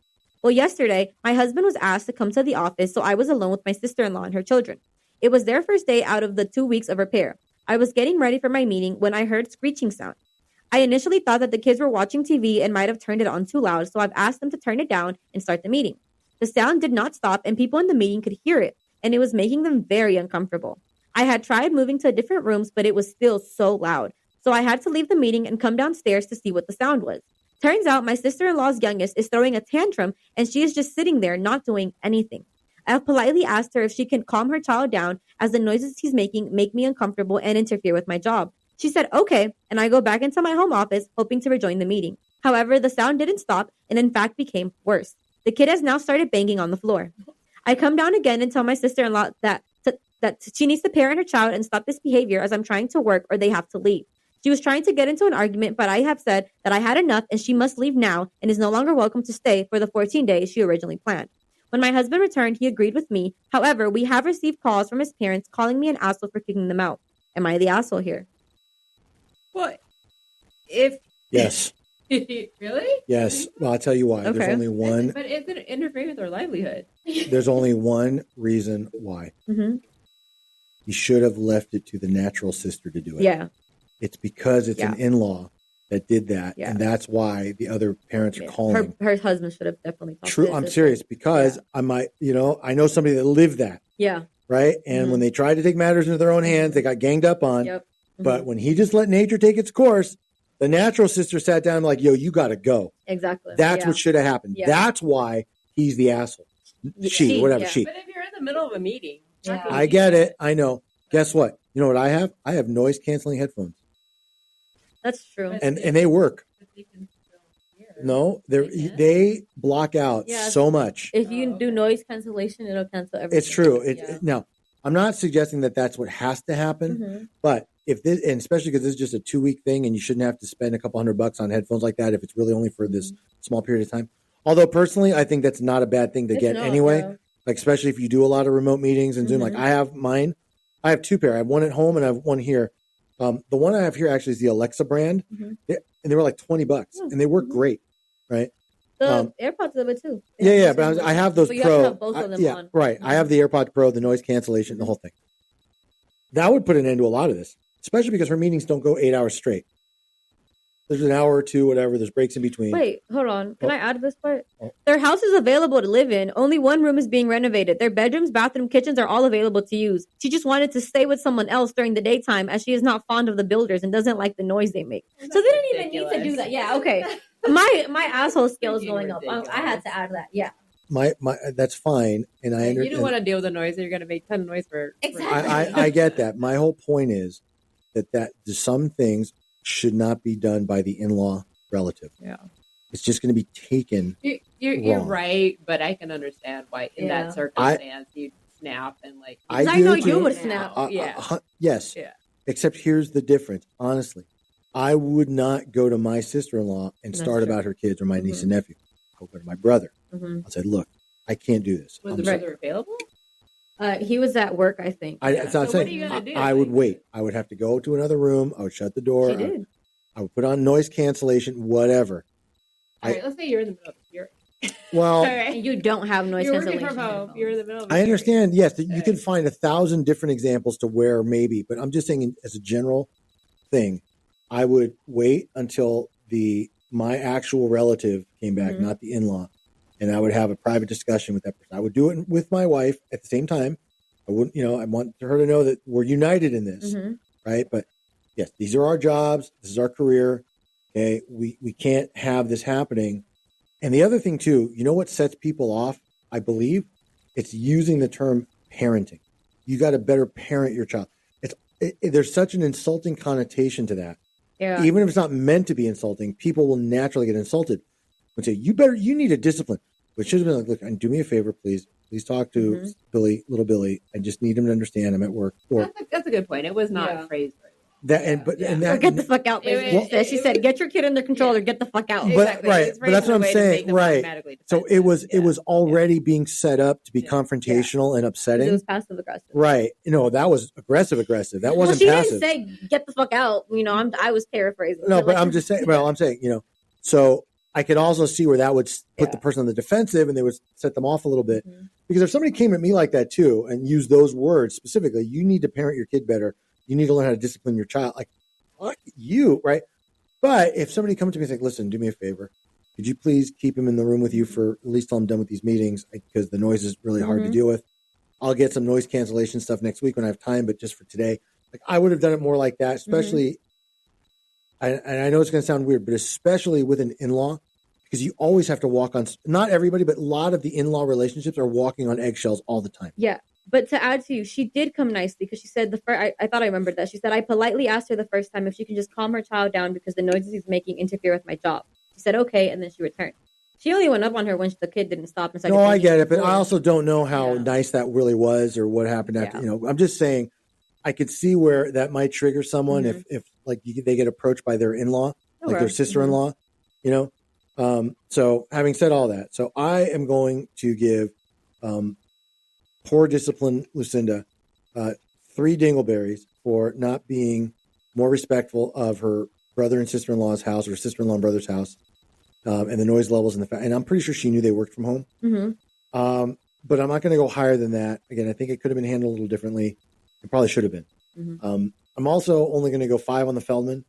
Well, yesterday, my husband was asked to come to the office, so I was alone with my sister-in-law and her children. It was their first day out of the 2 weeks of repair. I was getting ready for my meeting when I heard screeching sound. I initially thought that the kids were watching TV and might have turned it on too loud, so I've asked them to turn it down and start the meeting. The sound did not stop, and people in the meeting could hear it, and it was making them very uncomfortable. I had tried moving to different rooms, but it was still so loud, so I had to leave the meeting and come downstairs to see what the sound was. Turns out my sister-in-law's youngest is throwing a tantrum, and she is just sitting there not doing anything. I have politely asked her if she can calm her child down, as the noises he's making make me uncomfortable and interfere with my job. She said, okay, and I go back into my home office, hoping to rejoin the meeting. However, the sound didn't stop, and in fact became worse. The kid has now started banging on the floor. I come down again and tell my sister-in-law that she needs to parent her child and stop this behavior, as I'm trying to work or they have to leave. She was trying to get into an argument, but I have said that I had enough and she must leave now and is no longer welcome to stay for the 14 days she originally planned. When my husband returned, he agreed with me. However, we have received calls from his parents calling me an asshole for kicking them out. Am I the asshole here? Well, if... Yes. Really? Yes. Well, I'll tell you why. Okay. There's only one. But it's going to interfere with their livelihood. There's only one reason why. Mm-hmm. You should have left it to the natural sister to do it. Yeah. It's because it's an in-law that did that, and that's why the other parents are calling. Her husband should have definitely talked True, to his I'm sister. serious, because I might, I know somebody that lived that. Yeah. Right? And when they tried to take matters into their own hands, they got ganged up on. Yep. Mm-hmm. But when he just let nature take its course, the natural sister sat down like, yo, you got to go. Exactly. That's what should have happened. Yeah. That's why he's the asshole. She. But if you're in the middle of a meeting. I get it. I know. Guess what? You know what I have? I have noise canceling headphones. That's true. And they work. No, they block out so much. If you do noise cancellation, it'll cancel everything. It's true. Now, I'm not suggesting that that's what has to happen, but if this, and especially because this is just a 2-week thing and you shouldn't have to spend a couple $100 on headphones like that if it's really only for this small period of time. Although personally, I think that's not a bad thing to get anyway. Yeah. Like, especially if you do a lot of remote meetings and Zoom, like I have mine. I have 2 pair. I have one at home and I have one here. The one I have here actually is the Alexa brand, and they were like $20, and they work great, right? The AirPods a little bit too. Yeah, but I have those but Pro. You have to have both of them on. Right. I have the AirPod Pro, the noise cancellation, the whole thing. That would put an end to a lot of this, especially because her meetings don't go 8 hours straight. There's an hour or two, whatever. There's breaks in between. Wait, hold on. Can I add this part? Their house is available to live in. Only one room is being renovated. Their bedrooms, bathroom, kitchens are all available to use. She just wanted to stay with someone else during the daytime, as she is not fond of the builders and doesn't like the noise they make. So they didn't even need to do that. Yeah, okay. My asshole scale is going up. I had to add that. Yeah. My that's fine, and I understand. You don't want to deal with the noise, and you're going to make a ton of noise for. Exactly. I get that. My whole point is that some things should not be done by the in-law relative. Yeah, it's just going to be taken. You're right, but I can understand why in that circumstance you'd snap and like. I know you would snap. Yes. Yeah. Except here's the difference. Honestly, I would not go to my sister-in-law and start about her kids or my niece and nephew. I'll go to my brother. I'll say, look, I can't do this. Was the brother available? He was at work, I think. So what are you gonna do? I would wait. I would have to go to another room. I would shut the door. She did. I would put on noise cancellation, whatever. All right, let's say you're in the middle of it. Well, you don't have noise cancellation. You're working from home. You're in the middle of it. I understand. Yes, you can find 1,000 different examples to where maybe, but I'm just saying as a general thing, I would wait until my actual relative came back, not the in-law, and I would have a private discussion with that person. I would do it with my wife at the same time. I wouldn't, I want her to know that we're united in this, right? But yes, these are our jobs. This is our career. Okay, we can't have this happening. And the other thing too, you know what sets people off? I believe it's using the term parenting. You got to better parent your child. There's such an insulting connotation to that. Yeah. Even if it's not meant to be insulting, people will naturally get insulted and say, you need a discipline. Which should have been like, look, do me a favor, please. Please talk to Billy, little Billy. I just need him to understand I'm at work. Or that's a good point. It was not phrased very well. That, or get the fuck out. She said, "Get your kid in the controller. Get the fuck out." But exactly. but that's what I'm saying. Right. So it was already being set up to be confrontational and upsetting. It was passive aggressive. Right. That was aggressive. That wasn't she passive. Didn't say "get the fuck out." I was paraphrasing. No, but I'm just saying. Well, I'm saying so. I could also see where that would put the person on the defensive and they would set them off a little bit. Because if somebody came at me like that too and used those words specifically, you need to parent your kid better. You need to learn how to discipline your child. Like, fuck you, right? But if somebody comes to me and says, listen, do me a favor. Could you please keep him in the room with you for at least till I'm done with these meetings because the noise is really hard to deal with. I'll get some noise cancellation stuff next week when I have time, but just for today. Like I would have done it more like that, especially, and I know it's going to sound weird, but especially with an in-law. Because you always have to walk on, not everybody, but a lot of the in-law relationships are walking on eggshells all the time. Yeah. But to add to you, she did come nicely because she said I thought I remembered that. She said, I politely asked her the first time if she can just calm her child down because the noises he's making interfere with my job. She said, okay. And then she returned. She only went up on her when the kid didn't stop. And no, I get it. But I also don't know how nice that really was or what happened after, I'm just saying I could see where that might trigger someone if like they get approached by their in-law, like their sister-in-law, so having said all that, so I am going to give poor disciplined Lucinda 3 dingleberries for not being more respectful of her brother and sister-in-law's house or sister-in-law and brother's house and the noise levels and I'm pretty sure she knew they worked from home. But I'm not going to go higher than that. Again, I think it could have been handled a little differently. It probably should have been. I'm also only going to go 5 on the Feldman.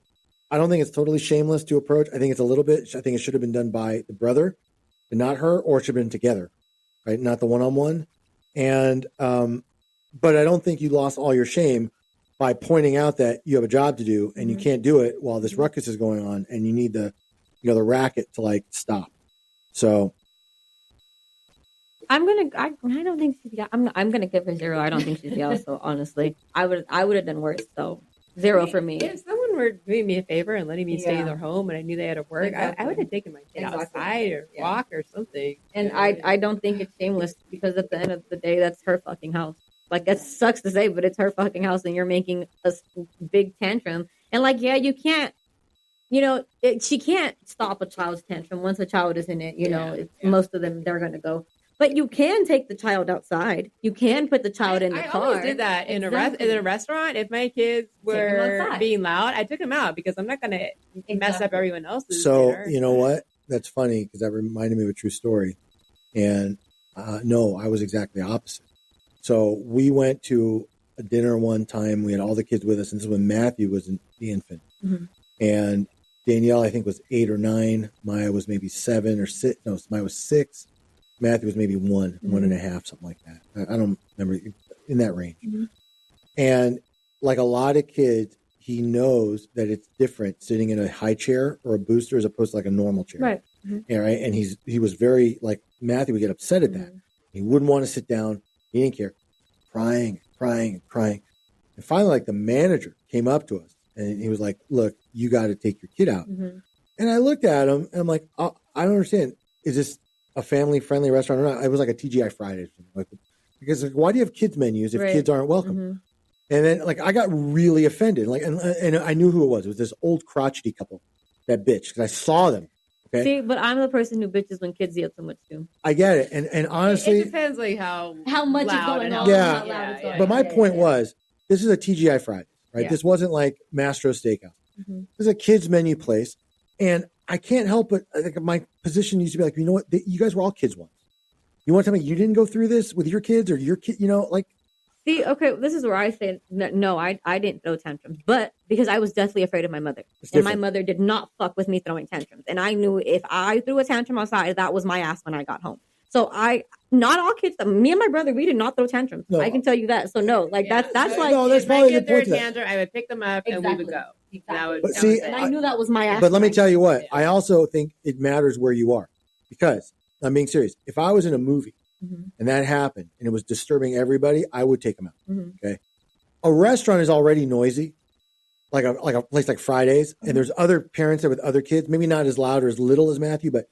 I don't think it's totally shameless to approach. I think it's a little bit. I think it should have been done by the brother and not her, or it should have been together, right? Not the one-on-one. And, but I don't think you lost all your shame by pointing out that you have a job to do and you can't do it while this ruckus is going on and you need the racket to like stop. So. I don't think she's, I'm going to give her 0. I don't think she's yellow. So honestly, I would have done worse. So 0 for me. If someone were doing me a favor and letting me stay in their home and I knew they had to work, I would have taken my kid outside or walk or something. And I don't think it's shameless because at the end of the day, that's her fucking house. Like, that sucks to say, but it's her fucking house and you're making a big tantrum. And like, you can't, she can't stop a child's tantrum once a child is in it. Most of them, they're going to go. But you can take the child outside. You can put the child in the car. I always did that in a restaurant. If my kids were being loud, I took them out because I'm not going to mess up everyone else's dinner. You know what? That's funny because that reminded me of a true story. And no, I was exactly opposite. So we went to a dinner one time. We had all the kids with us. And this is when Matthew was the infant. And Danielle, I think, was 8 or 9. Maya was maybe 7 or 6. No, Maya was 6. Matthew was maybe 1.5, something like that. I don't remember, in that range. And like a lot of kids, he knows that it's different sitting in a high chair or a booster as opposed to like a normal chair. Right. Right. And he was very like Matthew would get upset at that. He wouldn't want to sit down. He didn't care. Crying. And finally, like the manager came up to us and he was like, look, you got to take your kid out. And I looked at him and I'm like, I don't understand. Is this a family-friendly restaurant or not? It was like a TGI Fridays. Because like, why do you have kids menus if kids aren't welcome? And then like I got really offended. Like and I knew who it was. It was this old crotchety couple that bitched because I saw them. Okay. See, but I'm the person who bitches when kids yell too much too. I get it. And honestly, it depends like how much is going on. Yeah. How loud it's going But my point was, this is a TGI Fridays, right? Yeah. This wasn't like Mastro Steakhouse. This is a kids menu place. And I can't help but I think my position used to be like, you know what? You guys were all kids once. You want to tell me you didn't go through this with your kids or your kid? Like. See, okay, this is where I say no. I didn't throw tantrums, but because I was deathly afraid of my mother, and my mother did not fuck with me throwing tantrums, and I knew if I threw a tantrum outside, that was my ass when I got home. So not all kids. Me and my brother, we did not throw tantrums. No. I can tell you that. So no, like that's like no, that's probably a good point. Tantrum, I would pick them up and we would go. Exactly. And I knew that was my ass. But let me tell you what, I also think it matters where you are, because I'm being serious. If I was in a movie and that happened and it was disturbing everybody, I would take them out. Okay. A restaurant is already noisy, like a place like Fridays, and there's other parents there with other kids, maybe not as loud or as little as Matthew, but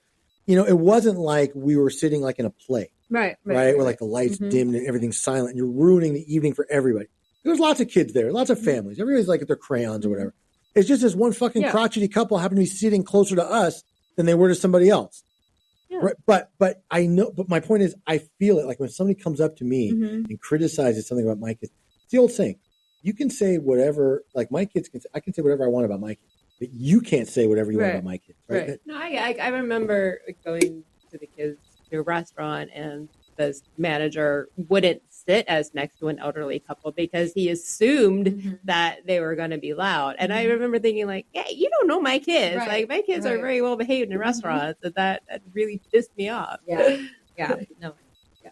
it wasn't like we were sitting like in a play. right? Where like the lights dimmed and everything's silent, and you're ruining the evening for everybody. There's lots of kids there, lots of families. Everybody's like at their crayons or whatever. It's just this one fucking crotchety couple happened to be sitting closer to us than they were to somebody else. Yeah. Right? But I know. But my point is, I feel it like when somebody comes up to me and criticizes something about my kids. It's the old saying: you can say whatever. Like my kids can. I can say whatever I want about my kids, but you can't say whatever you want about my kids. Right? No, I remember going to the kids to a restaurant, and the manager wouldn't sit as next to an elderly couple because he assumed that they were going to be loud. And I remember thinking like, yeah, you don't know my kids. Like my kids are very well behaved in restaurants. And that really pissed me off. Yeah. No. Yeah.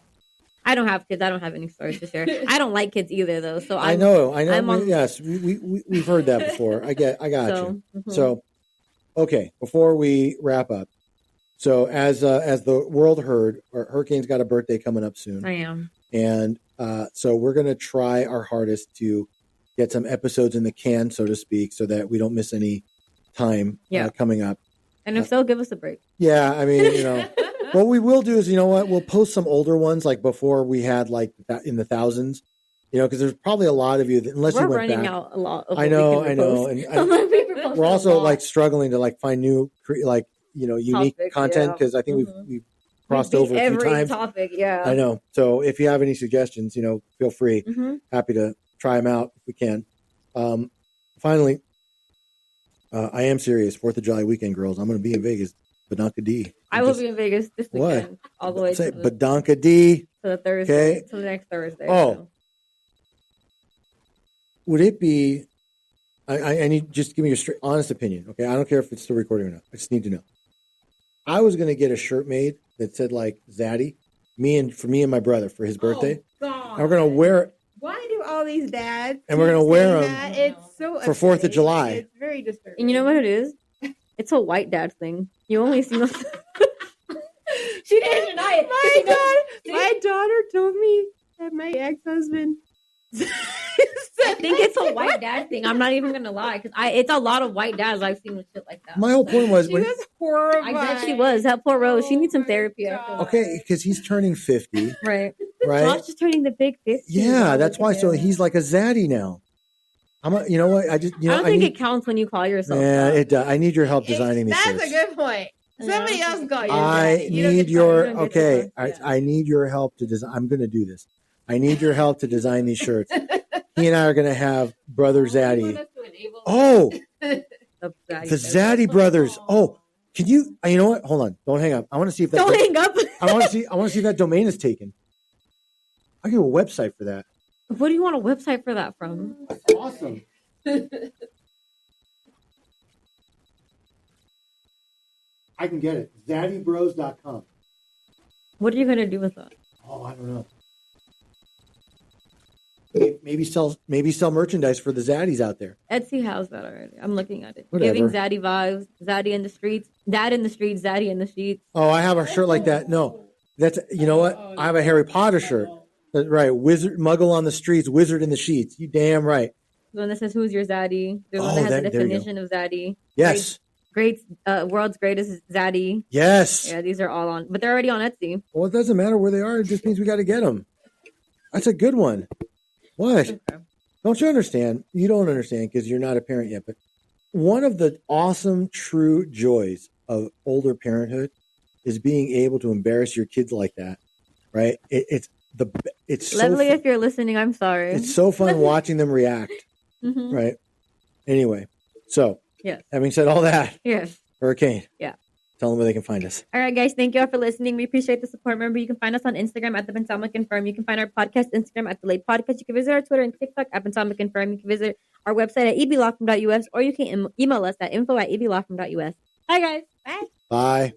I don't have kids. I don't have any stories to share. I don't like kids either though. So I know. Yes. We've heard that before. I got you. So, okay. Before we wrap up. So as the world heard, Hurricane's got a birthday coming up soon. I am. And so we're going to try our hardest to get some episodes in the can, so to speak, so that we don't miss any time coming up. And if so, give us a break. Yeah, I mean, what we will do is, you know what, we'll post some older ones, like before we had like in the thousands, because there's probably a lot of you that, unless we're you went running back, out a lot. Of I know, and we're also like struggling to like find new, like unique content because I think we've crossed over a few times. Topic, I know. So if you have any suggestions, feel free. Happy to try them out if we can. Finally, I am serious. 4th of July weekend, girls. I'm going to be in Vegas. Badonka D. I will be in Vegas this weekend. All the way to Badonka D. To the Thursday. To the next Thursday. Oh. So. Would it be... I need just give me your straight, honest opinion. Okay, I don't care if it's still recording or not. I just need to know. I was going to get a shirt made that said like Zaddy, for me and my brother for his birthday. Oh, God. And we're going to wear it. Why do all these dads? And we're going to wear them It's so for 4th of July. It's very disturbing. And you know what it is? It's a white dad thing. You only see them. She didn't deny it. My daughter told me that my ex-husband. I think it's a white dad thing. I'm not even gonna lie, because it's a lot of white dads I've seen with shit like that. My whole point was she was horrible. I bet she was. That poor Rose. She needs some therapy. Okay, because he's turning 50. Right. Josh is turning the big 50. Yeah, that's why. So he's like a zaddy now. You know what? I don't think it counts when you call yourself. Yeah, it does. I need your help designing these shirts. That's a good point. Somebody else call you. I need your I need your help to design. I'm going to do this. I need your help to design these shirts. He and I are going to have Brother Zaddy. Oh, the Zaddy Brothers. Oh, can you? You know what? Hold on. Don't hang up. I want to see if that. Don't hang up. I want to see if that domain is taken. I'll give a website for that. What do you want a website for that from? That's awesome. I can get it. ZaddyBros.com. What are you going to do with that? Oh, I don't know. Maybe sell merchandise for the Zaddies out there. Etsy has that already. I'm looking at it. Whatever. Giving Zaddy vibes. Zaddy in the streets. Dad in the streets. Zaddy in the sheets. Oh, I have a shirt like that. No, that's, you know what? I have a Harry Potter shirt. That's right. Wizard, Muggle on the streets, wizard in the sheets. You damn right. The one that says, "Who's your Zaddy?" The one that has the definition of Zaddy. Yes. Great, world's greatest Zaddy. Yes. Yeah, these are all on, but they're already on Etsy. Well, it doesn't matter where they are. It just means we got to get them. That's a good one. What? Okay. Don't you understand? You don't understand because you're not a parent yet. But one of the awesome, true joys of older parenthood is being able to embarrass your kids like that. Right? It's Leslie, if you're listening, I'm sorry. It's so fun watching them react. Mm-hmm. Right? Anyway, so having said all that, Hurricane. Yeah. Tell them where they can find us. All right, guys. Thank you all for listening. We appreciate the support. Remember, you can find us on Instagram at The Pentomic Confirm. You can find our podcast Instagram at The Late Podcast. You can visit our Twitter and TikTok at Pentomic Confirm. You can visit our website at eblawfirm.us, or you can email us at info@eblawfirm.us. Bye, guys. Bye. Bye.